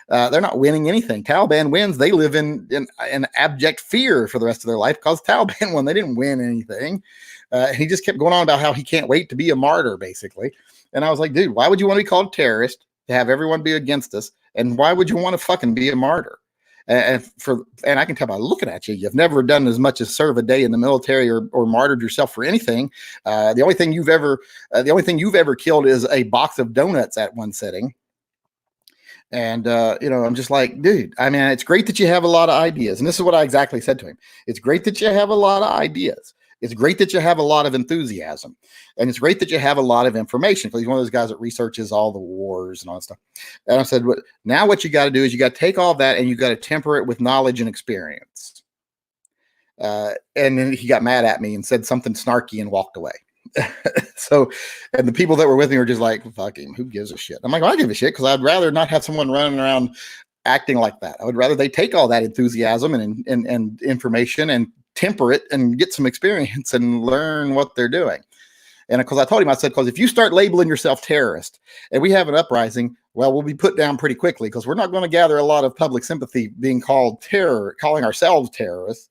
They're not winning anything. Taliban wins. They live in abject fear for the rest of their life because Taliban won. They didn't win anything. He just kept going on about how he can't wait to be a martyr, basically. And I was like, dude, why would you want to be called a terrorist, to have everyone be against us? And why would you want to fucking be a martyr? And I can tell by looking at you, you've never done as much as serve a day in the military or martyred yourself for anything. The only thing you've ever killed is a box of donuts at one sitting. And, I'm just like, dude, it's great that you have a lot of ideas. And this is what I exactly said to him. It's great that you have a lot of ideas. It's great that you have a lot of enthusiasm, and it's great that you have a lot of information, because he's one of those guys that researches all the wars and all that stuff. And I said, now what you got to do is you got to take all that and you got to temper it with knowledge and experience. And then he got mad at me and said something snarky and walked away. So, and the people that were with me were just like, fuck him, who gives a shit? I'm like, well, I give a shit, because I'd rather not have someone running around acting like that. I would rather they take all that enthusiasm and information and temper it and get some experience and learn what they're doing. And because I told him, I said, because if you start labeling yourself terrorist and we have an uprising, well, we'll be put down pretty quickly, because we're not going to gather a lot of public sympathy being called calling ourselves terrorists.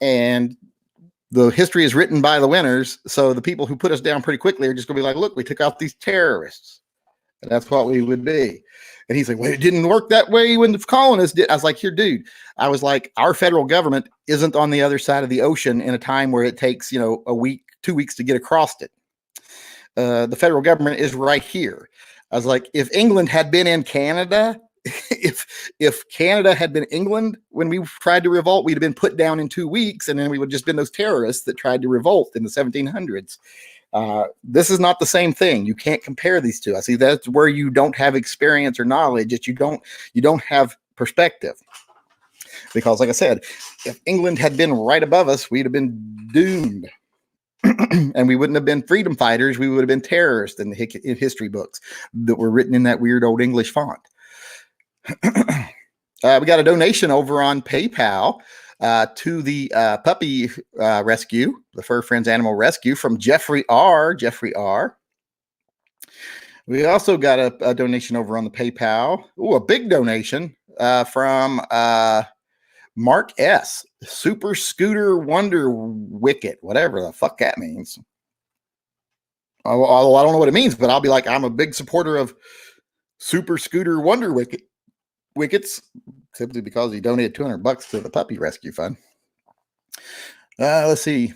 And the history is written by the winners. So the people who put us down pretty quickly are just going to be like, look, we took out these terrorists. And that's what we would be. And he's like, well, it didn't work that way when the colonists did. I was like, here, dude, I was like, our federal government isn't on the other side of the ocean in a time where it takes, a week, 2 weeks to get across it. The federal government is right here. I was like, if England had been in Canada, if Canada had been England when we tried to revolt, we'd have been put down in 2 weeks, and then we would have just been those terrorists that tried to revolt in the 1700s. This is not the same thing. You can't compare these two. I see that's where you don't have experience or knowledge. That you don't have perspective. Because, like I said, if England had been right above us, we'd have been doomed. And we wouldn't have been freedom fighters. We would have been terrorists in the history books that were written in that weird old English font. We got a donation over on PayPal to the puppy rescue, the Fur Friends Animal Rescue, from Jeffrey R. We also got a donation over on the PayPal. Oh, a big donation from Mark S. Super Scooter Wonder Wicket, whatever the fuck that means. Although I don't know what it means, but I'll be like, I'm a big supporter of Super Scooter Wonder Wickets, simply because he donated $200 to the Puppy Rescue Fund. Let's see.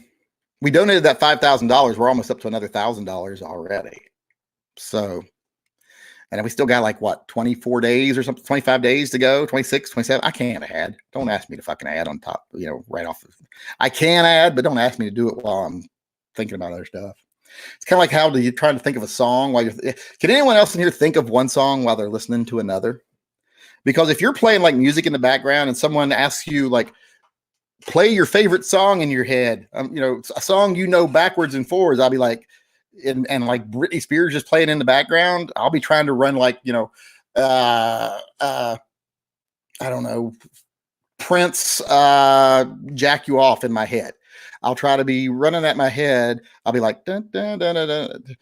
We donated that $5,000. We're almost up to another $1,000 already. So, and we still got like, what, 24 days or something, 25 days to go, 26, 27. I can't add. Don't ask me to fucking add on top, right off. I can add, but don't ask me to do it while I'm thinking about other stuff. It's kind of like, how do you try to think of a song while can anyone else in here think of one song while they're listening to another? Because if you're playing like music in the background and someone asks you, like, play your favorite song in your head, a song backwards and forwards, I'll be like, and like Britney Spears just playing in the background, I'll be trying to run like, I don't know, Prince, Jack You Off in my head. I'll try to be running at my head. I'll be like, dun, dun, dun, dun, dun.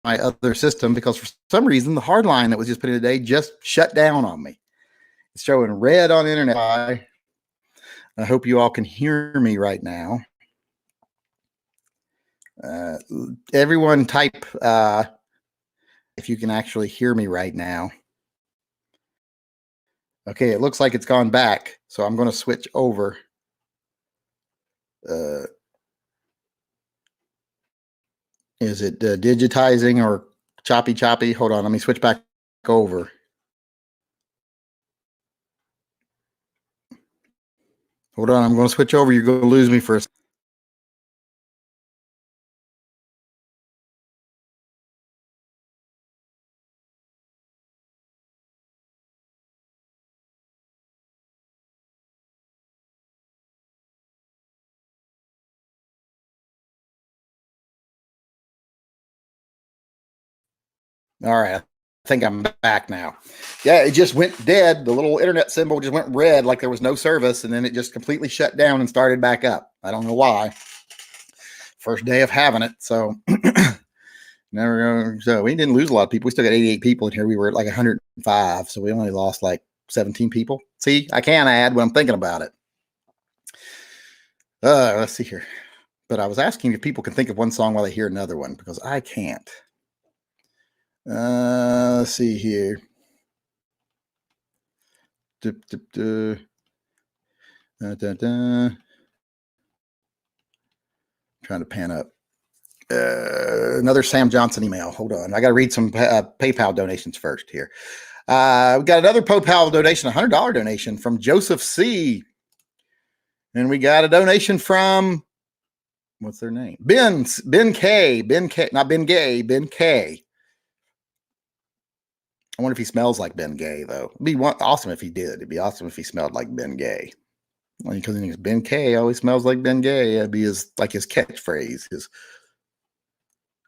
My other system, because for some reason the hard line that was just put in today just shut down on me. It's showing red on internet. I hope you all can hear me right now. Everyone type if you can actually hear me right now. Okay, it looks like it's gone back, so I'm going to switch over. Is it digitizing or choppy? Hold on, let me switch back over. Hold on, I'm going to switch over. You're going to lose me for a second. All right, I think I'm back now. Yeah, it just went dead. The little internet symbol just went red like there was no service, and then it just completely shut down and started back up. I don't know why. First day of having it, so so we didn't lose a lot of people. We still got 88 people in here. We were at like 105, so we only lost like 17 people. See, I can add when I'm thinking about it. Let's see here. But I was asking if people can think of one song while they hear another one, because I can't. Let's see here. Trying to pan up. Another Sam Johnson email. Hold on. I got to read some PayPal donations first here. We got another PayPal donation, a $100 donation from Joseph C. And we got a donation from, what's their name? Ben K. Not Ben Gay, Ben K. I wonder if he smells like Ben Gay, though. It'd be awesome if he did. It'd be awesome if he smelled like Ben Gay. Because he's Ben K always smells like Ben Gay. That'd be his catchphrase.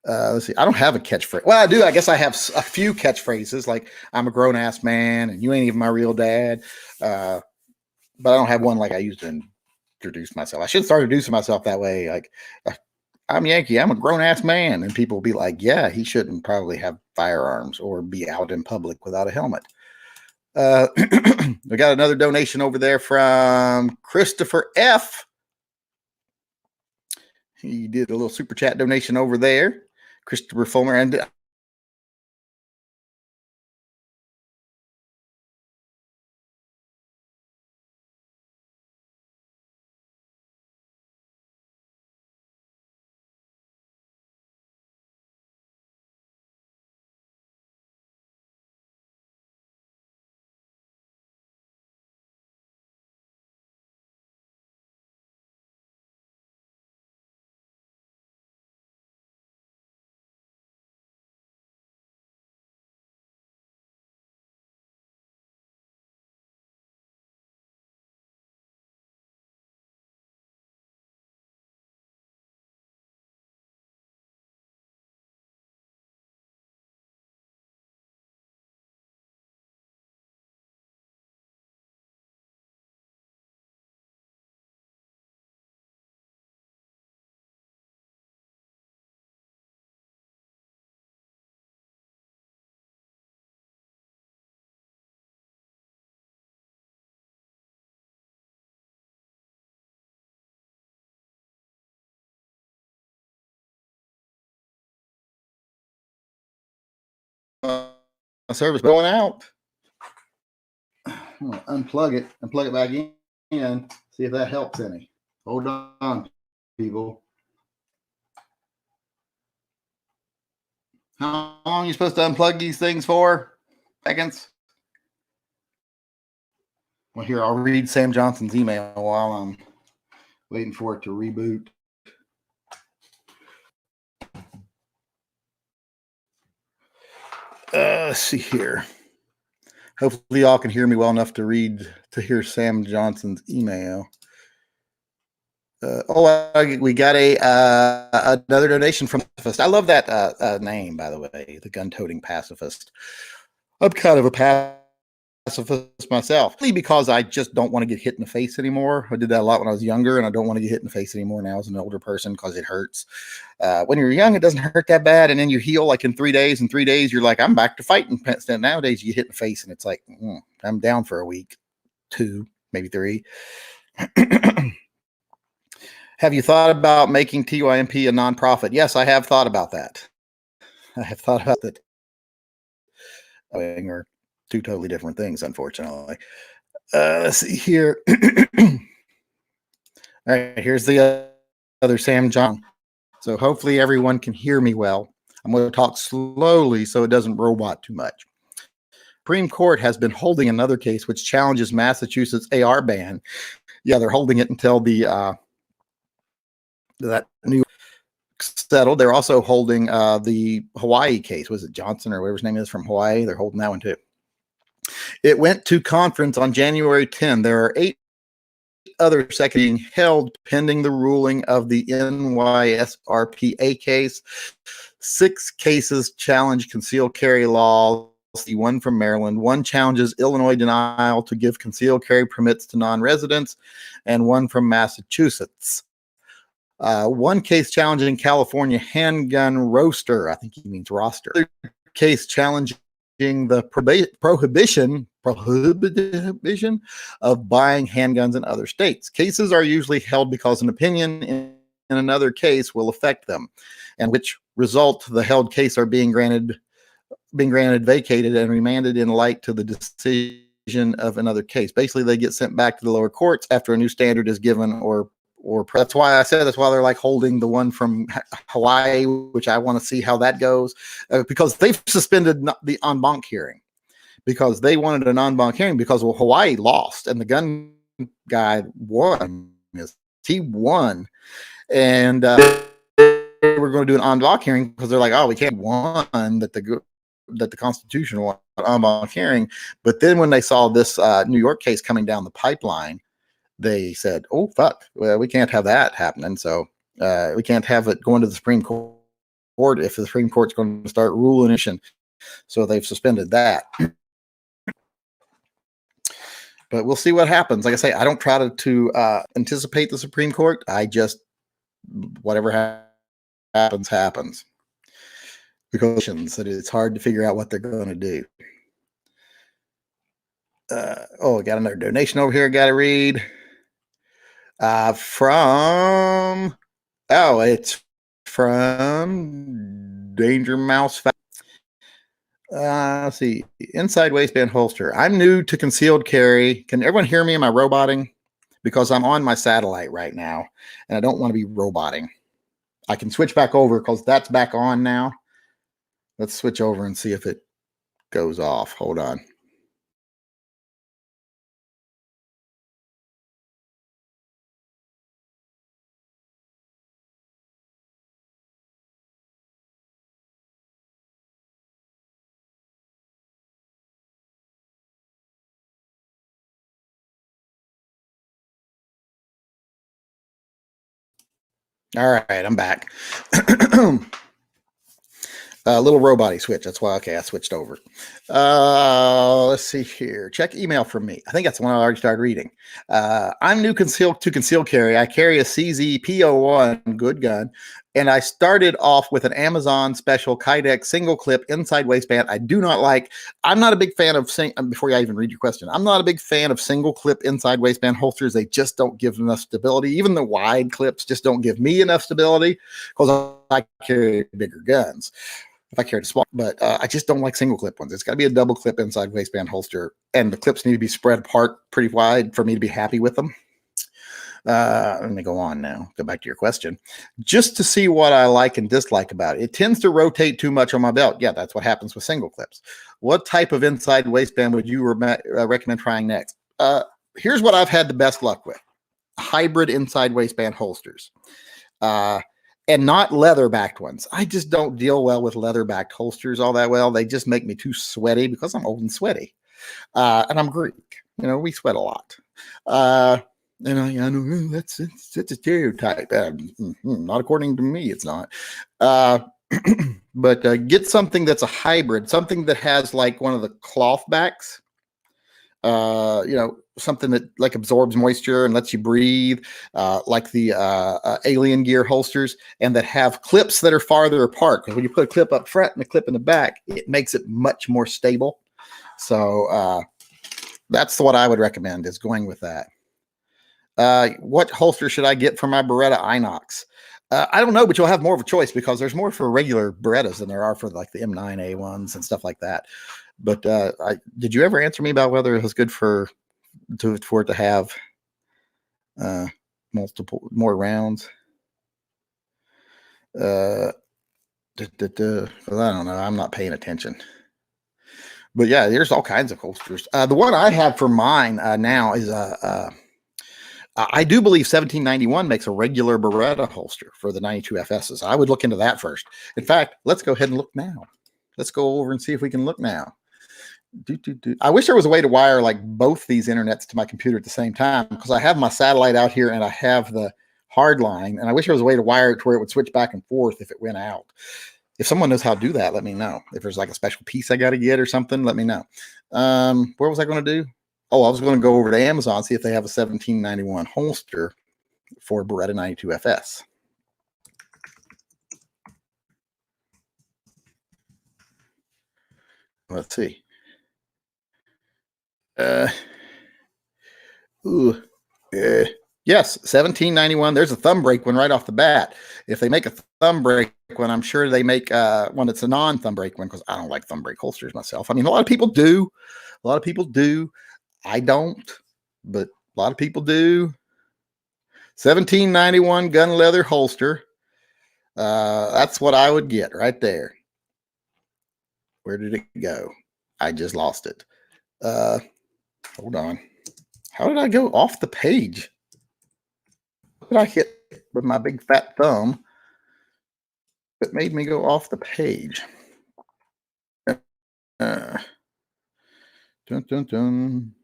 Let's see. I don't have a catchphrase. Well, I do. I guess I have a few catchphrases, like "I'm a grown ass man" and "You ain't even my real dad." But I don't have one like I used to introduce myself. I should start introducing myself that way. Like, I'm Yankee. I'm a grown ass man, and people will be like, "Yeah, he shouldn't probably have firearms or be out in public without a helmet." We got another donation over there from Christopher F. He did a little super chat donation over there. Christopher Fulmer. And service going out. I'm gonna unplug it and plug it back in. See if that helps any. Hold on, people. How long are you supposed to unplug these things for? Seconds? Well, here, I'll read Sam Johnson's email while I'm waiting for it to reboot. Let's see here. Hopefully, y'all can hear me well enough to hear Sam Johnson's email. We got another donation from Pacifist. I love that name, by the way, the gun-toting pacifist. I'm kind of a pacifist myself, because I just don't want to get hit in the face anymore. I did that a lot when I was younger, and I don't want to get hit in the face anymore now as an older person because it hurts. When you're young, it doesn't hurt that bad, and then you heal like in 3 days. In 3 days, you're like, I'm back to fighting. Nowadays, you get hit in the face, and it's like, I'm down for a week, 2, maybe 3. Have you thought about making TYMP a nonprofit? Yes, I have thought about that. I have thought about that. Or 2 totally different things, unfortunately. Let's see here. All right, here's the Sam John. So hopefully everyone can hear me well. I'm going to talk slowly so it doesn't robot too much. Supreme Court has been holding another case which challenges Massachusetts AR ban. Yeah, they're holding it until that new settled. They're also holding the Hawaii case. Was it Johnson or whatever his name is from Hawaii? They're holding that one too. It went to conference on January 10. There are 8 other sections being held pending the ruling of the NYSRPA case. 6 cases challenge concealed carry laws. The one from Maryland, 1 challenges Illinois denial to give concealed carry permits to non-residents, and 1 from Massachusetts. 1 case challenging California handgun roster. I think he means roster. Case challenging the prohibition of buying handguns in other states. Cases are usually held because an opinion in another case will affect them, and which result the held case are being granted vacated and remanded in light to the decision of another case. Basically, they get sent back to the lower courts after a new standard is given, or that's why I said that's why they're like holding the one from Hawaii, which I want to see how that goes, because they've suspended the en banc hearing because they wanted an en banc hearing because Hawaii lost and the gun guy won. He won, and we're going to do an en banc hearing because they're like, oh, we can't won that the Constitution won en banc hearing. But then when they saw this New York case coming down the pipeline, they said, oh, fuck, well, we can't have that happening. So we can't have it going to the Supreme Court if the Supreme Court's going to start ruling it. So they've suspended that. But we'll see what happens. Like I say, I don't try to anticipate the Supreme Court. I just, whatever happens. Because it's hard to figure out what they're going to do. I got another donation over here I got to read. It's from Danger Mouse. Let's see. Inside waistband holster. I'm new to concealed carry. Can everyone hear me? Am I roboting? Because I'm on my satellite right now, and I don't want to be roboting. I can switch back over because that's back on now. Let's switch over and see if it goes off. Hold on. All right, I'm back. Little robot-y switch. That's why, okay, I switched over. Let's see here. Check email from me. I think that's the one I already started reading. I'm new to conceal carry. I carry a CZ-P01 good gun, and I started off with an Amazon special Kydex single clip inside waistband. I'm not a big fan of, before I even read your question, I'm not a big fan of single clip inside waistband holsters. They just don't give enough stability. Even the wide clips just don't give me enough stability because I carry bigger guns. If I carried a small, but I just don't like single clip ones. It's got to be a double clip inside waistband holster, and the clips need to be spread apart pretty wide for me to be happy with them. Let me go on now. Go back to your question. Just to see what I like and dislike about it. It tends to rotate too much on my belt. Yeah, that's what happens with single clips. What type of inside waistband would you recommend trying next? Here's what I've had the best luck with. Hybrid inside waistband holsters. And not leather-backed ones. I just don't deal well with leather-backed holsters all that well. They just make me too sweaty because I'm old and sweaty. And I'm Greek. We sweat a lot. And I know that's a stereotype. Not according to me, it's not. But get something that's a hybrid, something that has like one of the cloth backs. Something that like absorbs moisture and lets you breathe, like the Alien Gear holsters, and that have clips that are farther apart. Because when you put a clip up front and a clip in the back, it makes it much more stable. So that's what I would recommend, is going with that. What holster should I get for my Beretta Inox? I don't know, but you'll have more of a choice because there's more for regular Berettas than there are for like the M9A ones and stuff like that. But did you ever answer me about whether it was good for it to have more rounds? I don't know. I'm not paying attention. But yeah, there's all kinds of holsters. The one I have for mine now is I do believe 1791 makes a regular Beretta holster for the 92 FSs. I would look into that first. In fact, let's go ahead and look now. Let's go over and see if we can look now. I wish there was a way to wire like both these internets to my computer at the same time, because I have my satellite out here and I have the hard line, and I wish there was a way to wire it to where it would switch back and forth if it went out. If someone knows how to do that, let me know. If there's like a special piece I got to get or something, let me know. Where was I going to do? Oh, I was going to go over to Amazon, see if they have a 1791 holster for Beretta 92 FS. Let's see. Yes, 1791. There's a thumb brake one right off the bat. If they make a thumb brake one, I'm sure they make one that's a non-thumb brake one, because I don't like thumb brake holsters myself. I mean, a lot of people do. A lot of people do. I don't, but a lot of people do. 1791 gun leather holster. That's what I would get right there. Where did it go? I just lost it. Hold on. How did I go off the page? What did I hit with my big fat thumb that made me go off the page? Dun, dun, dun.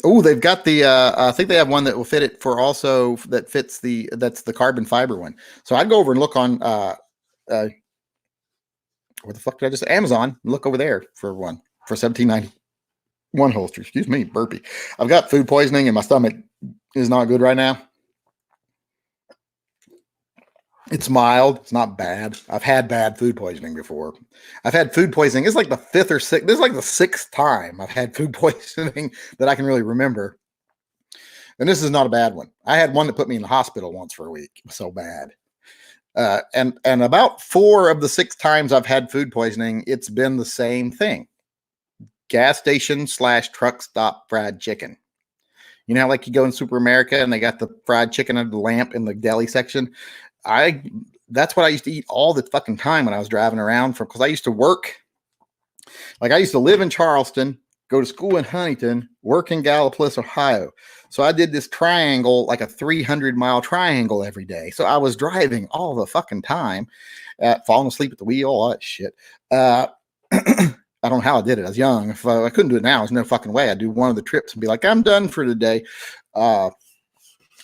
Oh, they've got the I think they have one that will fit it for also that fits that's the carbon fiber one. So I'd go over and look on where the fuck did I just Amazon, look over there for one for 1791 holster. Excuse me, burpee. I've got food poisoning and my stomach is not good right now. It's mild. It's not bad. I've had bad food poisoning before. I've had food poisoning. It's like the fifth or sixth. This is like the sixth time I've had food poisoning that I can really remember. And this is not a bad one. I had one that put me in the hospital once for a week. It was so bad. And about 4 of the 6 times I've had food poisoning, it's been the same thing. Gas station / truck stop fried chicken. You know how like you go in Super America and they got the fried chicken under the lamp in the deli section? That's what I used to eat all the fucking time when I was driving around, because I used to work. Like I used to live in Charleston, go to school in Huntington, work in Gallipolis, Ohio. So I did this triangle, like a 300-mile triangle every day. So I was driving all the fucking time, falling asleep at the wheel, all that shit. I don't know how I did it. I was young. If I couldn't do it now, there's no fucking way. I'd do one of the trips and be like, I'm done for today.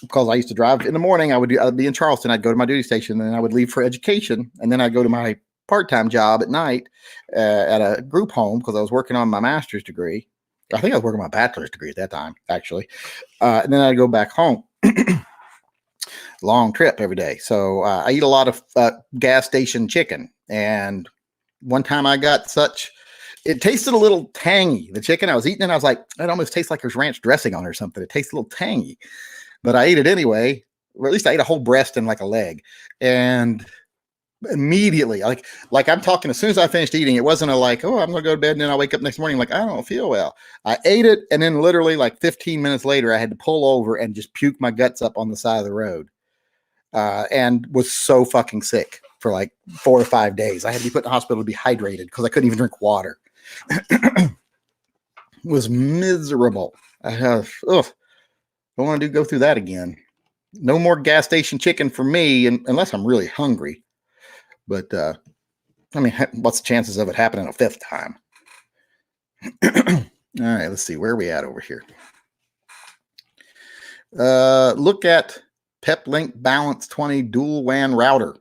Because I used to drive in the morning. I'd be in Charleston. I'd go to my duty station, and then I would leave for education. And then I'd go to my part-time job at night at a group home, because I was working on my master's degree. I think I was working on my bachelor's degree at that time, actually. And then I'd go back home. Long trip every day. So I eat a lot of gas station chicken. And one time I got it tasted a little tangy. The chicken I was eating, and I was like, it almost tastes like there's ranch dressing on it or something. It tastes a little tangy. But I ate it anyway, or at least I ate a whole breast and like a leg. And immediately, like I'm talking, as soon as I finished eating, it wasn't like, oh, I'm going to go to bed and then I'll wake up next morning like, I don't feel well. I ate it, and then literally like 15 minutes later, I had to pull over and just puke my guts up on the side of the road. And was so fucking sick for like 4 or 5 days. I had to be put in the hospital to be hydrated because I couldn't even drink water. It was miserable. Don't want to go through that again. No more gas station chicken for me, unless I'm really hungry. But I mean, what's the chances of it happening a 5th time? All right, let's see. Where are we at over here? Look at PepLink Balance 20 dual WAN router.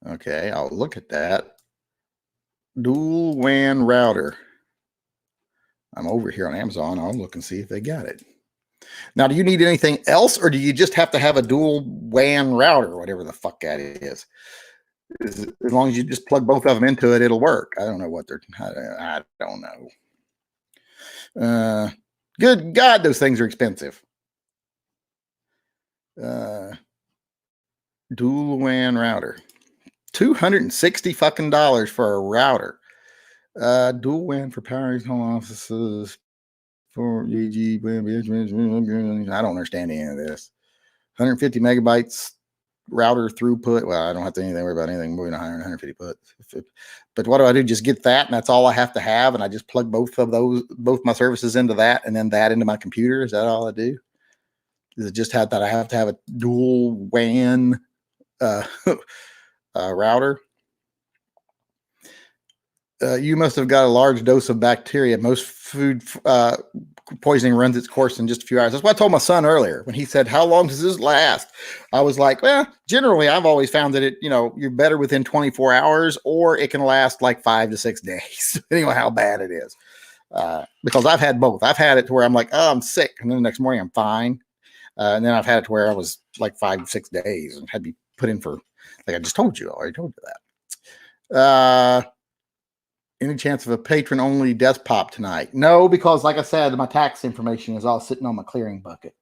Okay, I'll look at that. Dual WAN router. I'm over here on Amazon. I'll look and see if they got it. Now, do you need anything else, or do you just have to have a dual WAN router, whatever the fuck that is? As long as you just plug both of them into it, it'll work. I don't know what I don't know. Good God, those things are expensive. Dual WAN router. $260 fucking for a router. Dual WAN for powering home offices. for GG. I don't understand any of this. 150 megabytes router throughput. Well, I don't have to worry about anything more than 150 foot. But what do I do? Just get that, and that's all I have to have, and I just plug both my services into that, and then that into my computer. Is that all I do? Is it just that I have to have a dual WAN router? You must have got a large dose of bacteria. Most food poisoning runs its course in just a few hours. That's what I told my son earlier when he said, "How long does this last?" I was like, "Well, generally, I've always found that you're better within 24 hours, or it can last like 5 to 6 days, depending on how bad it is." Because I've had both. I've had it to where I'm like, "Oh, I'm sick," and then the next morning I'm fine. And then I've had it to where I was like 5 to 6 days and had to be put in for, like I just told you, I already told you that. Any chance of a patron-only desktop tonight? No, because like I said, my tax information is all sitting on my clearing bucket.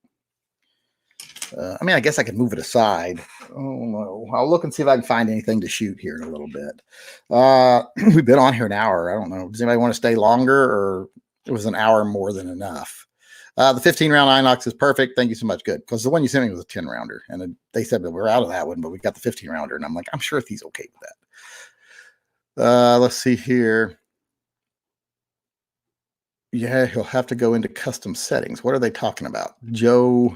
I mean, I guess I could move it aside. Oh, no. I'll look and see if I can find anything to shoot here in a little bit. We've been on here an hour. I don't know. Does anybody want to stay longer, or it was an hour more than enough? The 15-round Inox is perfect. Thank you so much. Good. Because the one you sent me was a 10-rounder. And they said that we're out of that one, but we got the 15-rounder. And I'm like, I'm sure he's okay with that. Let's see here. Yeah, he'll have to go into custom settings. What are they talking about? Joe.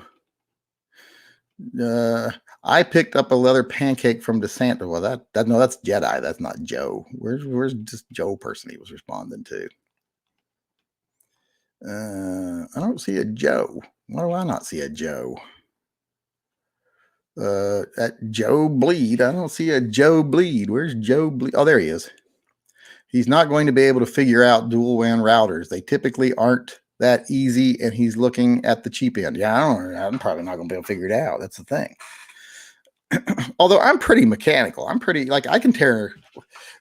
I picked up a leather pancake from DeSanta. Well, no, that's Jedi. That's not Joe. Where's this Joe person he was responding to? I don't see a Joe. Why do I not see a Joe? At Joe Bleed. I don't see a Joe Bleed. Where's Joe Bleed? Oh, there he is. He's not going to be able to figure out dual WAN routers. They typically aren't that easy, and he's looking at the cheap end. Yeah, I'm probably not going to be able to figure it out. That's the thing. Although I'm pretty mechanical. I'm pretty, like, I can tear.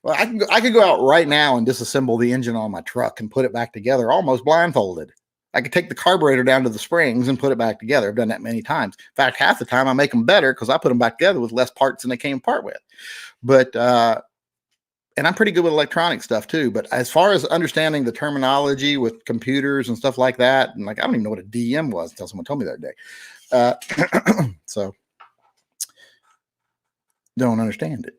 Well, I could go out right now and disassemble the engine on my truck and put it back together almost blindfolded. I could take the carburetor down to the springs and put it back together. I've done that many times. In fact, half the time I make them better because I put them back together with less parts than they came apart with. But and I'm pretty good with electronic stuff too. But as far as understanding the terminology with computers and stuff like that, and like I don't even know what a DM was until someone told me the other day. So don't understand it.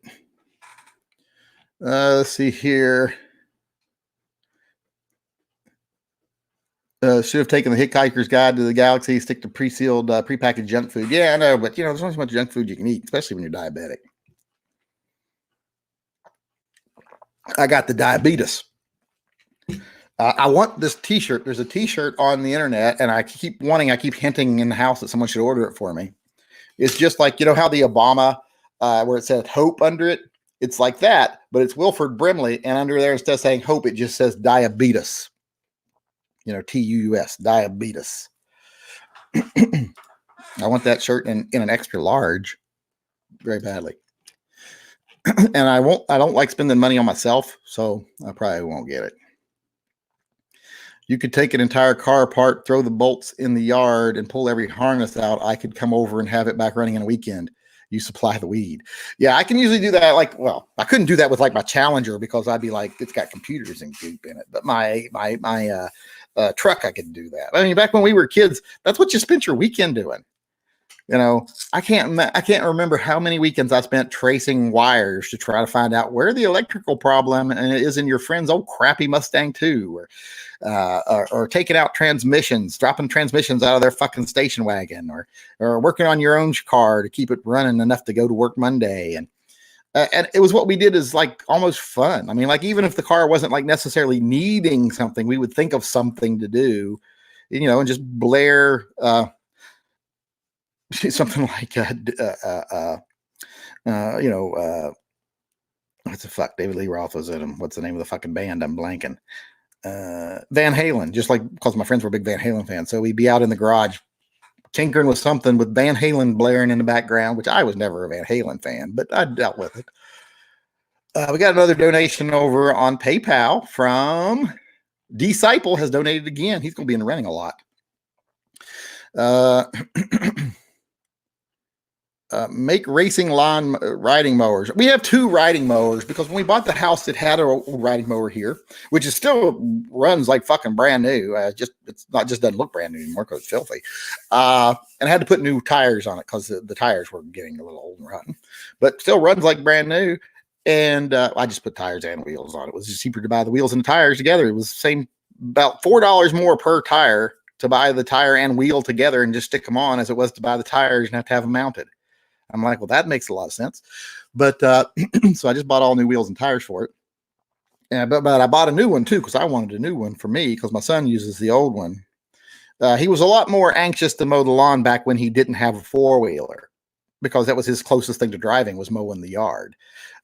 Let's see here. Should have taken the Hitchhiker's Guide to the Galaxy, stick to pre-sealed, prepackaged junk food. Yeah, I know, but there's only so much junk food you can eat, especially when you're diabetic. I got the diabetes. I want this t-shirt. There's a t-shirt on the internet, and I keep hinting in the house that someone should order it for me. It's just like, how the Obama, where it says hope under it, it's like that, but it's Wilford Brimley, and under there, instead of saying hope, it just says diabetes. TUS, diabetes. I want that shirt in an extra large very badly. And I don't like spending money on myself, so I probably won't get it. You could take an entire car apart, throw the bolts in the yard, and pull every harness out. I could come over and have it back running in a weekend. You supply the weed. Yeah, I can usually do that. I couldn't do that with like my Challenger because I'd be like, it's got computers and goop in it. But my truck, I could do that. I mean, back when we were kids, that's what you spent your weekend doing. I can't remember how many weekends I spent tracing wires to try to find out where the electrical problem is in your friend's old crappy Mustang 2, or taking out transmissions, dropping transmissions out of their fucking station wagon, or working on your own car to keep it running enough to go to work Monday. And it was what we did is like almost fun. I mean, like even if the car wasn't like necessarily needing something, we would think of something to do, and just blare something like what's the fuck? David Lee Roth was in him. What's the name of the fucking band? I'm blanking. Van Halen, just like because my friends were big Van Halen fans. So we'd be out in the garage tinkering with something with Van Halen blaring in the background, which I was never a Van Halen fan, but I dealt with it. We got another donation over on PayPal from Disciple has donated again. He's going to be in the running a lot. Make racing lawn riding mowers. We have 2 riding mowers because when we bought the house, it had a riding mower here, which is still runs like fucking brand new. It's not just doesn't look brand new anymore because it's filthy. And I had to put new tires on it because the tires were getting a little old and rotten, but still runs like brand new. And I just put tires and wheels on it. It was just cheaper to buy the wheels and the tires together. It was the same, about $4 more per tire to buy the tire and wheel together and just stick them on as it was to buy the tires and have to have them mounted. I'm like, well, that makes a lot of sense. But so I just bought all new wheels and tires for it. And, but I bought a new one too because I wanted a new one for me because my son uses the old one. He was a lot more anxious to mow the lawn back when he didn't have a 4-wheeler because that was his closest thing to driving was mowing the yard.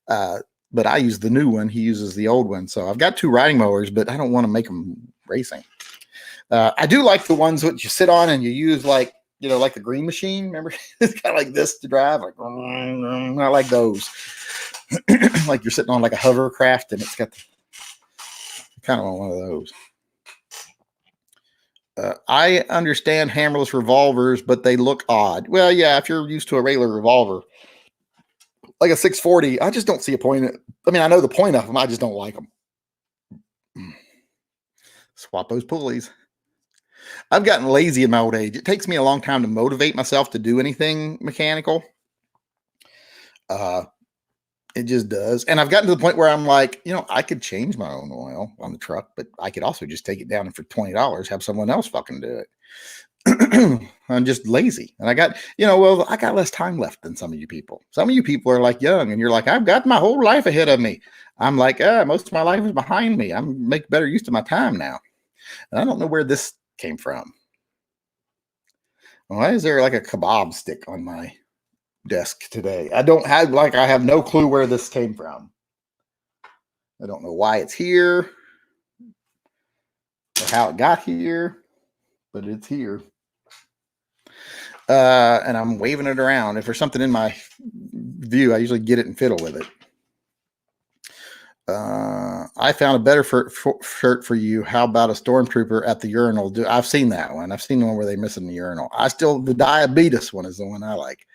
But I use the new one. He uses the old one. So I've got 2 riding mowers, but I don't want to make them racing. I do like the ones that you sit on and you use like the green machine. Remember, it's kind of like this to drive. Like, I like those. Like you're sitting on like a hovercraft, and it's got kind of on one of those. I understand hammerless revolvers, but they look odd. Well, yeah, if you're used to a regular revolver, like a 640, I just don't see a point in it. I mean, I know the point of them. I just don't like them. Swap those pulleys. I've gotten lazy in my old age. It takes me a long time to motivate myself to do anything mechanical. It just does. And I've gotten to the point where I'm like, I could change my own oil on the truck, but I could also just take it down and for $20, have someone else fucking do it. I'm just lazy. And I got, I got less time left than some of you people. Some of you people are like young and you're like, I've got my whole life ahead of me. I'm like, most of my life is behind me. I'm making better use of my time now. And I don't know where this came from. Why is there like a kebab stick on my desk today? I have no clue where this came from. I don't know why it's here or how it got here, but it's here. And I'm waving it around. If there's something in my view, I usually get it and fiddle with it. I found a better shirt for you. How about a stormtrooper at the urinal? I've seen that one. I've seen the one where they missing the urinal. The diabetes one is the one I like.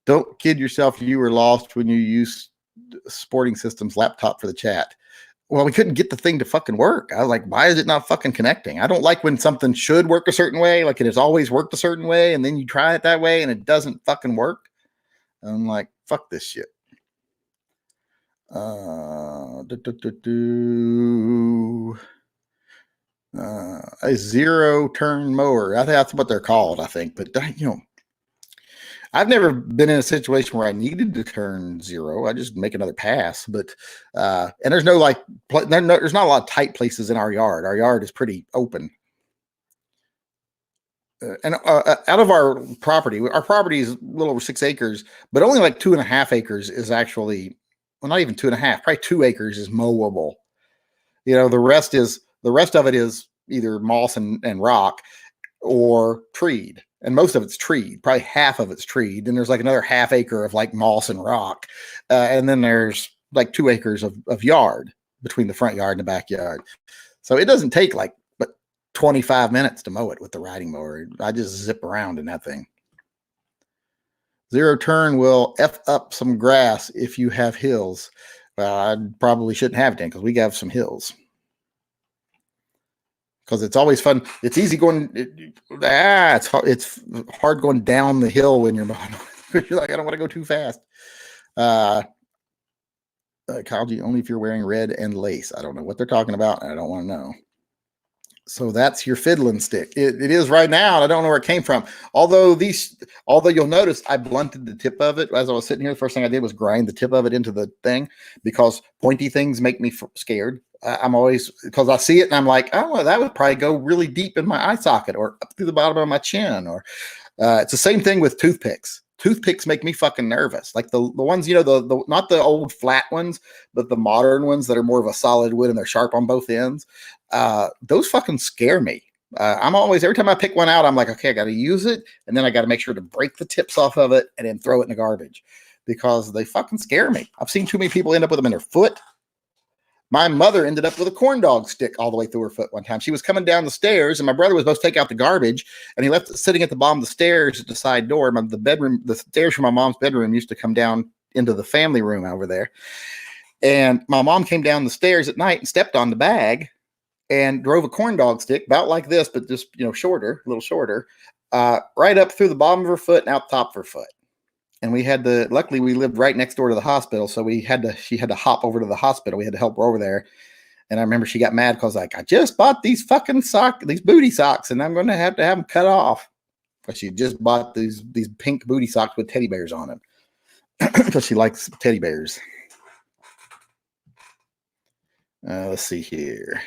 Don't kid yourself. You were lost when you used Sporting Systems laptop for the chat. Well, we couldn't get the thing to fucking work. I was like, why is it not fucking connecting? I don't like when something should work a certain way, like it has always worked a certain way, and then you try it that way and it doesn't fucking work. I'm like, fuck this shit. A 0-turn mower. I think that's what they're called, I think. But I've never been in a situation where I needed to turn 0. I just make another pass. But and there's there's not a lot of tight places in our yard. Our yard is pretty open. And out of our property is a little over 6 acres, but only like 2.5 acres is actually, well, not even 2.5, probably 2 acres is mowable. The rest of it is either moss and rock or treed. And most of it's treed, probably half of it's treed. Then there's like another half acre of like moss and rock. And then there's like 2 acres of yard between the front yard and the backyard. So it doesn't take like 25 minutes to mow it with the riding mower. I just zip around in that thing. 0-turn will F up some grass if you have hills. I probably shouldn't have it then because we have some hills. Because it's always fun. It's easy going. It's hard going down the hill when you're like, I don't want to go too fast. Kyle G, only if you're wearing red and lace. I don't know what they're talking about. And I don't want to know. So that's your fiddling stick. It is right now. And I don't know where it came from. Although you'll notice I blunted the tip of it as I was sitting here. The first thing I did was grind the tip of it into the thing because pointy things make me scared. I'm always, because I see it and I'm like, oh, that would probably go really deep in my eye socket or up through the bottom of my chin. Or it's the same thing with toothpicks. Toothpicks make me fucking nervous. Like the ones, the not the old flat ones, but the modern ones that are more of a solid wood and they're sharp on both ends. Those fucking scare me. Every time I pick one out, I'm like, okay, I got to use it. And then I got to make sure to break the tips off of it and then throw it in the garbage because they fucking scare me. I've seen too many people end up with them in their foot. My mother ended up with a corn dog stick all the way through her foot one time. She was coming down the stairs, and my brother was supposed to take out the garbage, and he left it sitting at the bottom of the stairs at the side door. The stairs from my mom's bedroom used to come down into the family room over there. And my mom came down the stairs at night and stepped on the bag and drove a corn dog stick about like this, but just, shorter, a little shorter, right up through the bottom of her foot and out the top of her foot. And luckily we lived right next door to the hospital. So she had to hop over to the hospital. We had to help her over there. And I remember she got mad because I just bought these fucking these booty socks, and I'm going to have them cut off. Because she just bought these pink booty socks with teddy bears on them. Because she likes teddy bears. Let's see here.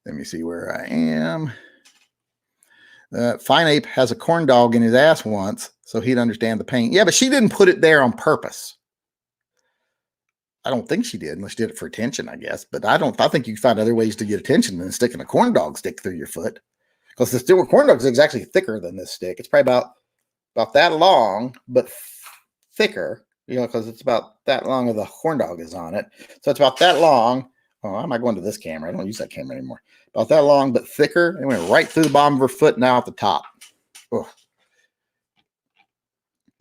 Let me see where I am. Fine Ape has a corn dog in his ass once, so he'd understand the pain. Yeah, but she didn't put it there on purpose. I don't think she did, unless she did it for attention, I guess. But I think you can find other ways to get attention than sticking a corn dog stick through your foot. Because the corn dog stick is actually thicker than this stick. It's probably about that long, but thicker, because it's about that long of the corn dog is on it. So it's about that long. Oh, I'm not going to this camera. I don't use that camera anymore. About that long, but thicker. It went right through the bottom of her foot and out the top. Ugh.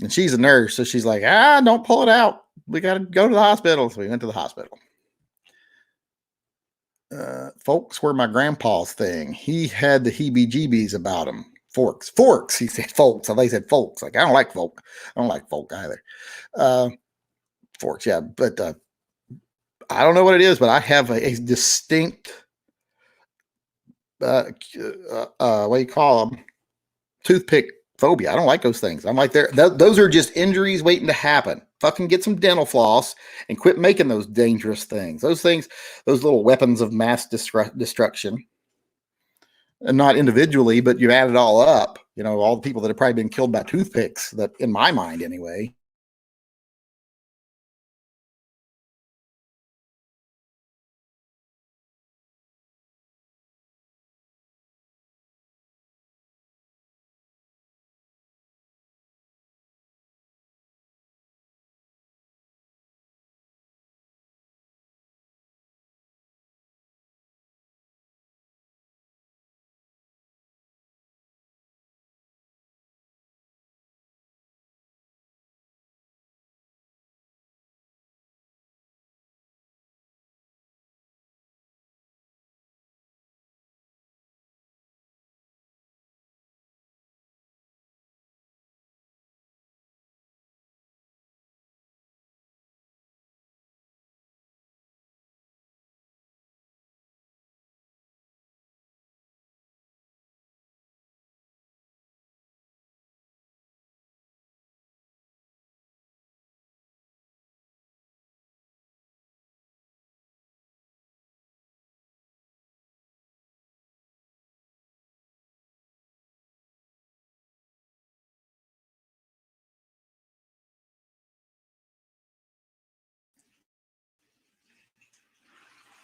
And she's a nurse, so she's like, don't pull it out. We got to go to the hospital. So we went to the hospital. Folks were my grandpa's thing. He had the heebie-jeebies about him. Forks. He said folks. So they said folks. Like, I don't like folk. I don't like folk either. Forks, yeah. But I don't know what it is, but I have a distinct what do you call them? Toothpick phobia. I don't like those things. I'm like, those are just injuries waiting to happen. Fucking get some dental floss and quit making those dangerous things. Those little weapons of mass destruction. And not individually, but you add it all up. All the people that have probably been killed by toothpicks, that in my mind anyway.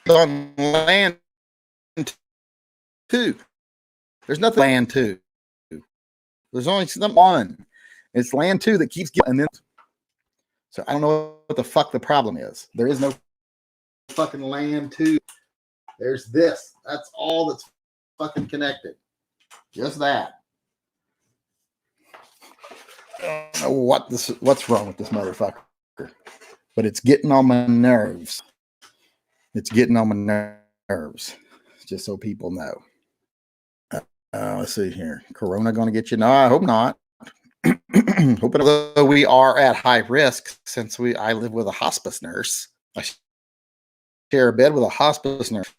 On land two. There's nothing land two. There's only one. It's land two that keeps getting. So I don't know what the fuck the problem is. There is no fucking land two. There's this. That's all that's fucking connected. Just that. I don't know what's wrong with this motherfucker. But it's getting on my nerves. It's getting on my nerves. Just so people know. Let's see here. Corona going to get you? No, I hope not. Although we are at high risk, since I live with a hospice nurse. I share a bed with a hospice nurse.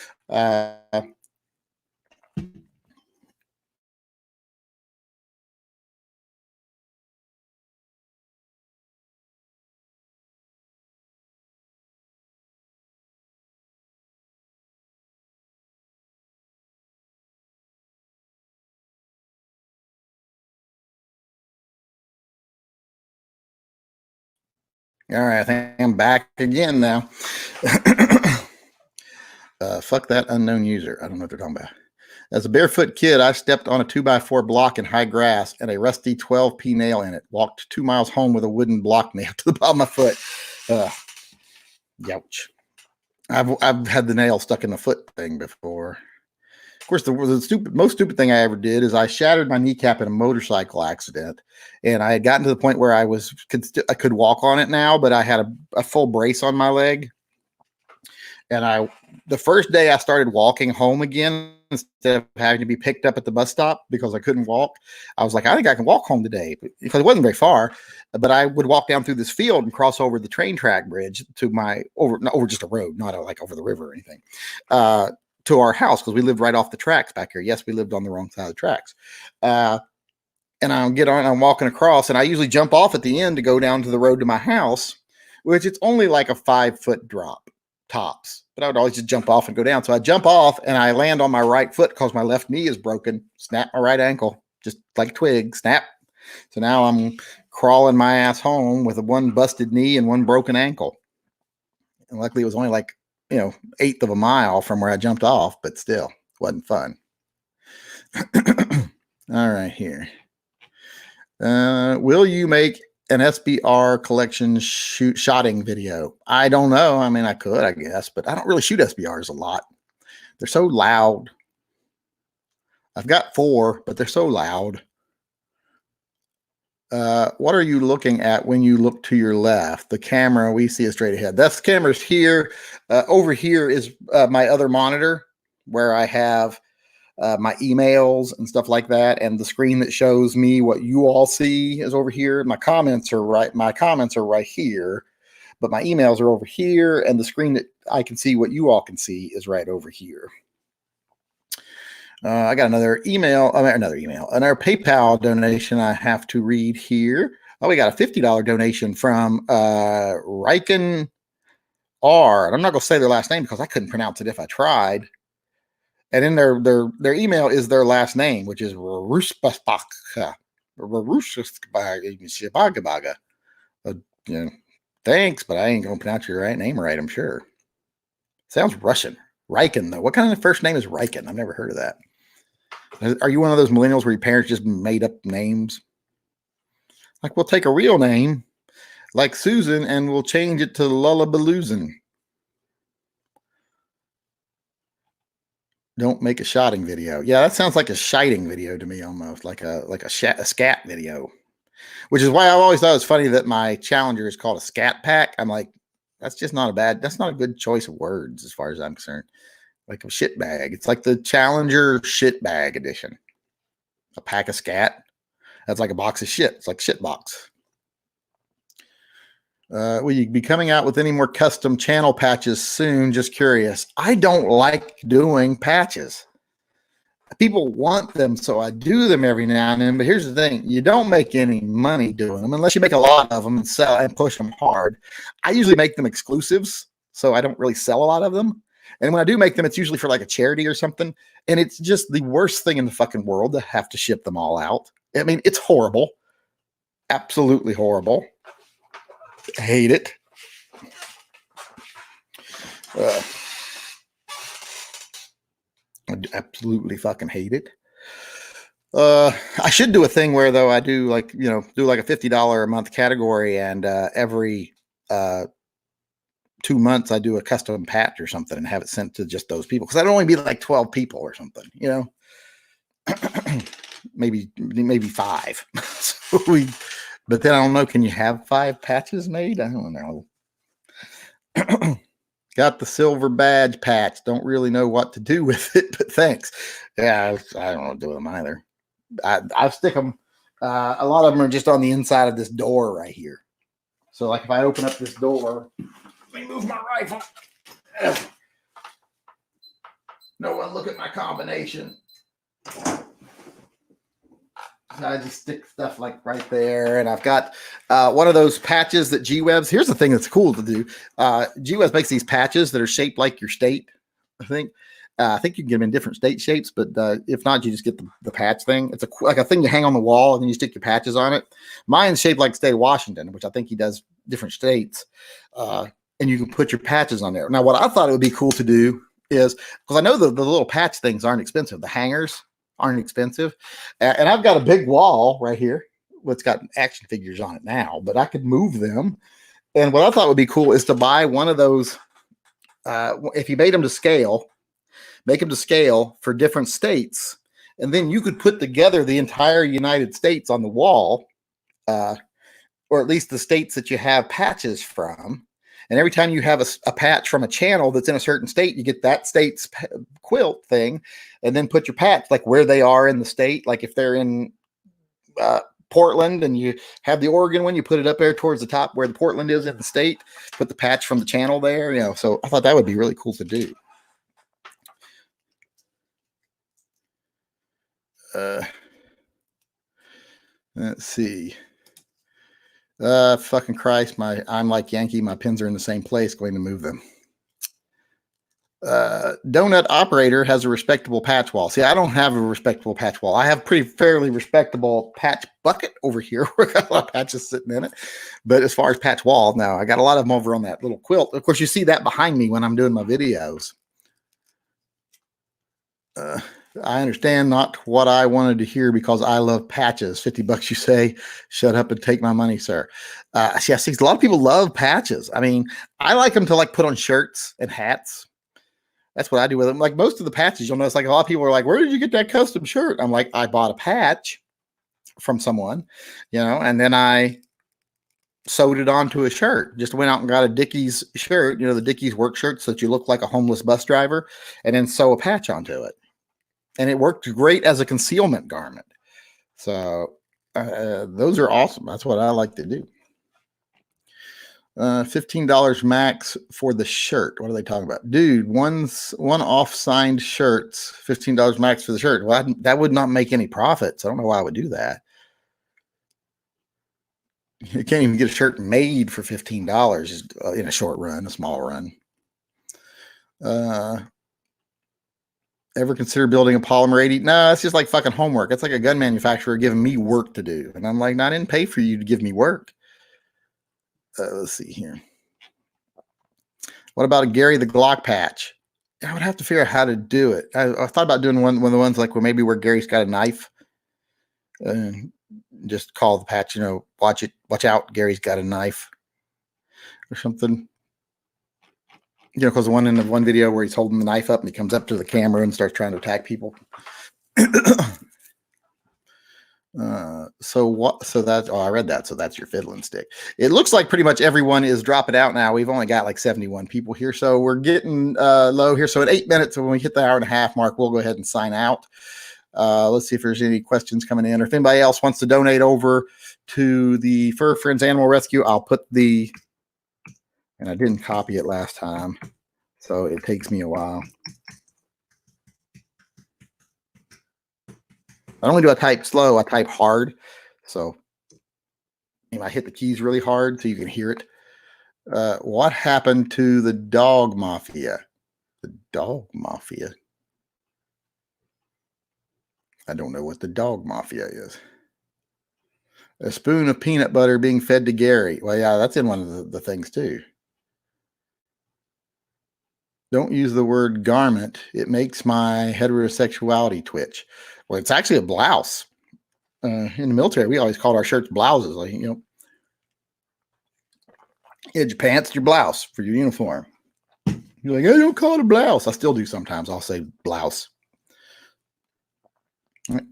All right, I think I'm back again now. Fuck that unknown user. I don't know what they're talking about. As a barefoot kid, I stepped on a 2x4 block in high grass and a rusty 12p nail in it. Walked 2 miles home with a wooden block nailed to the bottom of my foot. Youch. I've had the nail stuck in the foot thing before. Of course, the most stupid thing I ever did is I shattered my kneecap in a motorcycle accident, and I had gotten to the point where I could walk on it now, but I had a full brace on my leg. And the first day I started walking home again, instead of having to be picked up at the bus stop because I couldn't walk, I was like, I think I can walk home today, because it wasn't very far. But I would walk down through this field and cross over the train track bridge to over just a road, not like over the river or anything, to our house, because we lived right off the tracks back here. Yes, we lived on the wrong side of the tracks. And I'll get on, I'm walking across, and I usually jump off at the end to go down to the road to my house, which it's only like a 5-foot drop tops, but I would always just jump off and go down. So I jump off and I land on my right foot because my left knee is broken. Snap my right ankle, just like a twig, snap. So now I'm crawling my ass home with one busted knee and one broken ankle. And luckily it was only like, 1/8 of a mile from where I jumped off, but still wasn't fun. All right, here. Will you make an SBR collection shotting video? I don't know. I mean, I could, I guess, but I don't really shoot SBRs a lot. They're so loud. I've got 4, but they're so loud. What are you looking at when you look to your left? The camera we see is straight ahead. That's camera's here. Over here is my other monitor where I have my emails and stuff like that, and the screen that shows me what you all see is over here. My comments are right here, but my emails are over here, and the screen that I can see what you all can see is right over here. I got another PayPal donation I have to read here. Oh, we got a $50 donation from Riken R. And I'm not going to say their last name because I couldn't pronounce it if I tried. And in their email is their last name, which is Ruspasbaka. Thanks, but I ain't gonna pronounce your name right, I'm sure. Sounds Russian. Riken, though. What kind of first name is Riken? I've never heard of that. Are you one of those millennials where your parents just made up names? Like, we'll take a real name, like Susan, and we'll change it to Lullabaloosin. Don't make a shotting video. Yeah, that sounds like a shiting video to me, almost like a scat video, which is why I've always thought it was funny that my Challenger is called a scat pack. I'm like, that's not a good choice of words as far as I'm concerned. Like a shit bag. It's like the Challenger shit bag edition. A pack of scat. That's like a box of shit. It's like shit box. Will you be coming out with any more custom channel patches soon? Just curious. I don't like doing patches. People want them, so I do them every now and then. But here's the thing. You don't make any money doing them unless you make a lot of them and sell and push them hard. I usually make them exclusives, so I don't really sell a lot of them. And when I do make them, it's usually for like a charity or something. And it's just the worst thing in the fucking world to have to ship them all out. I mean, it's horrible. Absolutely horrible. I hate it. I absolutely fucking hate it. I should do a thing where, though, I do like a $50 a month category, and every 2 months I do a custom patch or something and have it sent to just those people, because I'd only be like 12 people or something, maybe 5. But then I don't know. Can you have 5 patches made? I don't know. Got the silver badge patch. Don't really know what to do with it, but thanks. Yeah, I don't know what to do with them either. I stick them. A lot of them are just on the inside of this door right here. So, like, if I open up this door, let me move my rifle. No one look at my combination. I just stick stuff like right there, and I've got one of those patches that G-Webs. Here's the thing that's cool to do. G-Webs makes these patches that are shaped like your state. I think you can get them in different state shapes, but if not, you just get the patch thing. It's like a thing you hang on the wall, and then you stick your patches on it. Mine's shaped like the state of Washington, which I think he does different states, and you can put your patches on there. Now, what I thought it would be cool to do is, because I know the little patch things aren't expensive. The hangers aren't expensive. And I've got a big wall right here. It's got action figures on it now, but I could move them. And what I thought would be cool is to buy one of those if you made them to scale, make them to scale for different states, and then you could put together the entire United States on the wall, or at least the states that you have patches from. And every time you have a patch from a channel that's in a certain state, you get that state's quilt thing, and then put your patch like where they are in the state. Like if they're in Portland and you have the Oregon one, you put it up there towards the top where the Portland is in the state, put the patch from the channel there, you know. So I thought that would be really cool to do. Let's see. Fucking Christ, I'm like Yankee, my pins are in the same place, going to move them. Donut Operator has a respectable patch wall. See, I don't have a respectable patch wall. I have pretty fairly respectable patch bucket over here. We got a lot of patches sitting in it. But as far as patch wall, no, I got a lot of them over on that little quilt. Of course, you see that behind me when I'm doing my videos. I understand not what I wanted to hear because I love patches. $50, you say. Shut up and take my money, sir. See, I see a lot of people love patches. I mean, I like them to like put on shirts and hats. That's what I do with them. Like most of the patches, you'll notice like a lot of people are like, where did you get that custom shirt? I'm like, I bought a patch from someone, you know, and then I sewed it onto a shirt. Just went out and got a Dickies shirt, you know, the Dickies work shirt so that you look like a homeless bus driver, and then sew a patch onto it. And it worked great as a concealment garment. So those are awesome. That's what I like to do. $15 max for the shirt. What are they talking about? Dude, one off signed shirts, $15 max for the shirt. Well, that would not make any profits. I don't know why I would do that. You can't even get a shirt made for $15 in a short run, a small run. Ever consider building a polymer 80? No, it's just like fucking homework. It's like a gun manufacturer giving me work to do. And I'm like, I didn't pay for you to give me work. Let's see here. What about a Gary the Glock patch? I would have to figure out how to do it. I thought about doing one of the ones like where Gary's got a knife. Just call the patch, you know, watch out, Gary's got a knife or something. You know, because the one in the one video where he's holding the knife up and he comes up to the camera and starts trying to attack people. So that's, I read that. So that's your fiddling stick. It looks like pretty much everyone is dropping out now. We've only got like 71 people here. So we're getting low here. So at 8 minutes, when we hit the hour and a half mark, we'll go ahead and sign out. Let's see if there's any questions coming in, or if anybody else wants to donate over to the Fur Friends Animal Rescue. I'll put and I didn't copy it last time, so it takes me a while. Not only do I type slow, I type hard. So I hit the keys really hard so you can hear it. What happened to the dog mafia? The dog mafia? I don't know what the dog mafia is. A spoon of peanut butter being fed to Gary. Well, yeah, that's in one of the things too. Don't use the word garment. It makes my heterosexuality twitch. Well, it's actually a blouse. In the military, we always called our shirts blouses. Like, you know, you had your pants, your blouse for your uniform. You're like, I don't call it a blouse. I still do sometimes. I'll say blouse.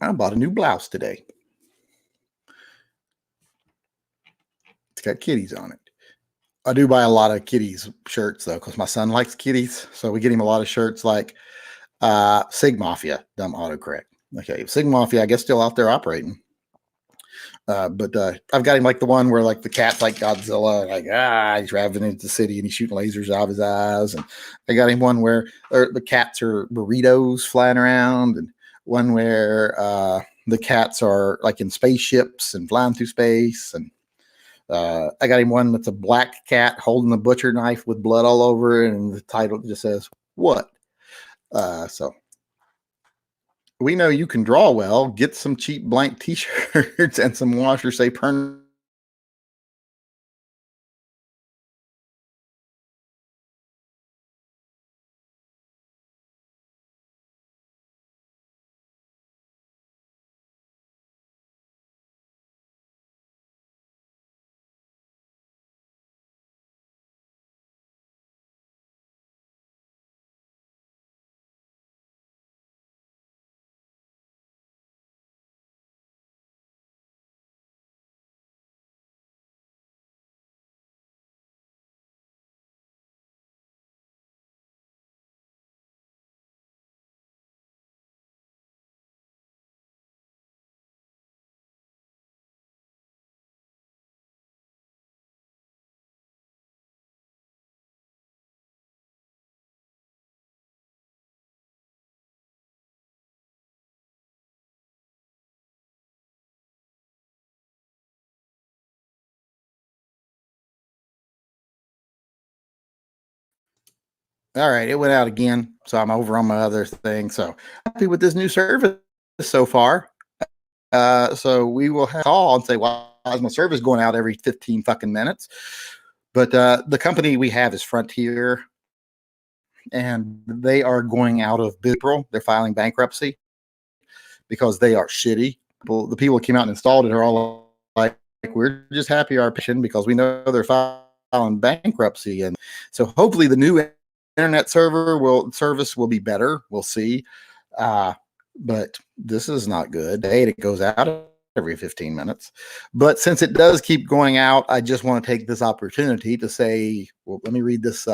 I bought a new blouse today. It's got kitties on it. I do buy a lot of kitties shirts though, because my son likes kitties. So we get him a lot of shirts like Sig Mafia, dumb autocorrect. Okay, Sig Mafia, I guess still out there operating. But I've got him like the one where like the cat's like Godzilla, like he's ravaging into the city and he's shooting lasers out of his eyes. And I got him one where the cats are burritos flying around, and one where the cats are like in spaceships and flying through space. And I got him one that's a black cat holding a butcher knife with blood all over it, and the title just says "What?" So we know you can draw well. Get some cheap blank T-shirts and some washers say permanent All right, it went out again, so I'm over on my other thing. So happy with this new service so far. So we will call and say, "Why is my service going out every 15 fucking minutes?" But the company we have is Frontier, and they are going out of April. They're filing bankruptcy because they are shitty. The people who came out and installed it are all like, "We're just happy our patient because we know they're filing bankruptcy." And so hopefully the new internet service will be better. We'll see. But this is not good. It goes out every 15 minutes. But since it does keep going out, I just want to take this opportunity to say, well, let me read this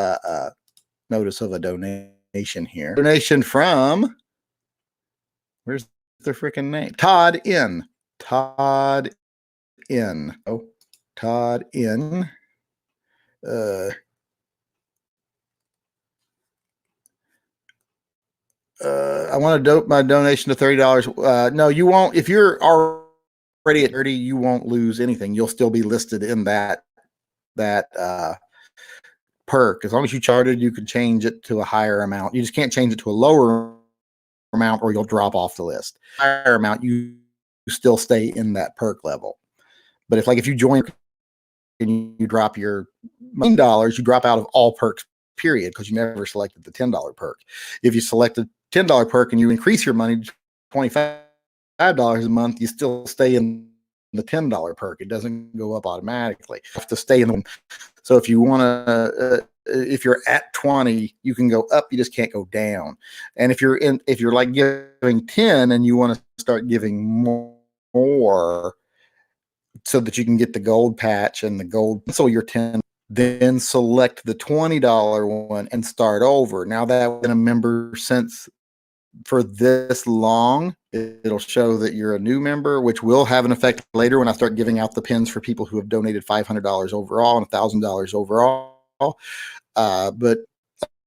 notice of a donation here. Donation from, where's the freaking name? Todd N. Todd N. Oh, Todd N. I want to dope my donation to $30. No, you won't. If you're already at 30, you won't lose anything. You'll still be listed in that perk. As long as you charted, you can change it to a higher amount. You just can't change it to a lower amount or you'll drop off the list. Higher amount, you still stay in that perk level. But if you join and you drop your $10, you drop out of all perks, period, because you never selected the $10 perk. If you select a $10 perk and you increase your money to $25 a month, you still stay in the $10 perk. It doesn't go up automatically. You have to stay in the. So if you want to, if you're at 20, you can go up. You just can't go down. And if you're like giving 10 and you want to start giving more, so that you can get the gold patch and the gold, so you're 10, then select the $20 one and start over. Now that been a member since for this long, it'll show that you're a new member, which will have an effect later when I start giving out the pins for people who have donated $500 overall and $1,000 overall. But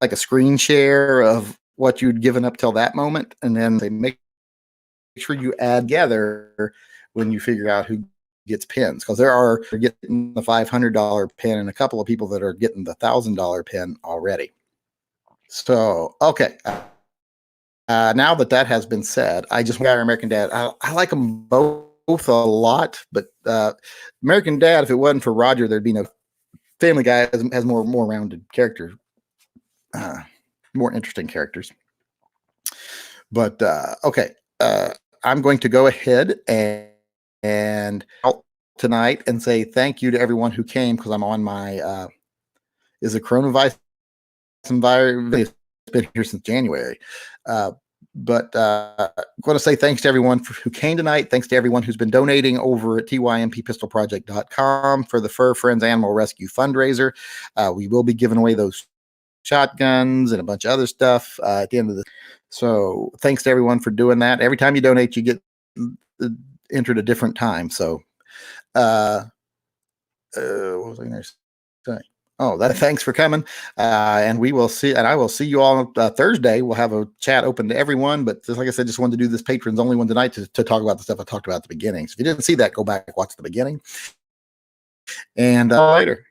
like a screen share of what you'd given up till that moment, and then they make sure you add together when you figure out who gets pins, because they're getting the $500 pin and a couple of people that are getting the $1,000 pin already. So okay. Now that has been said, I just got American Dad. I like them both a lot, but American Dad, if it wasn't for Roger, there'd be no. Family Guy has more rounded characters, more interesting characters. But okay, I'm going to go ahead and out tonight and say thank you to everyone who came, because I'm on my is a coronavirus virus. It's been here since January. But I'm going to say thanks to everyone who came tonight. Thanks to everyone who's been donating over at TYMPpistolproject.com for the Fur Friends Animal Rescue fundraiser. We will be giving away those shotguns and a bunch of other stuff at the end of the. So thanks to everyone for doing that. Every time you donate, you get entered a different time. So what was I going to say? Oh, thanks for coming. And we will see, and I will see you all Thursday. We'll have a chat open to everyone, but just like I said, just wanted to do this patrons only one tonight to talk about the stuff I talked about at the beginning. So if you didn't see that, go back and watch the beginning. And later.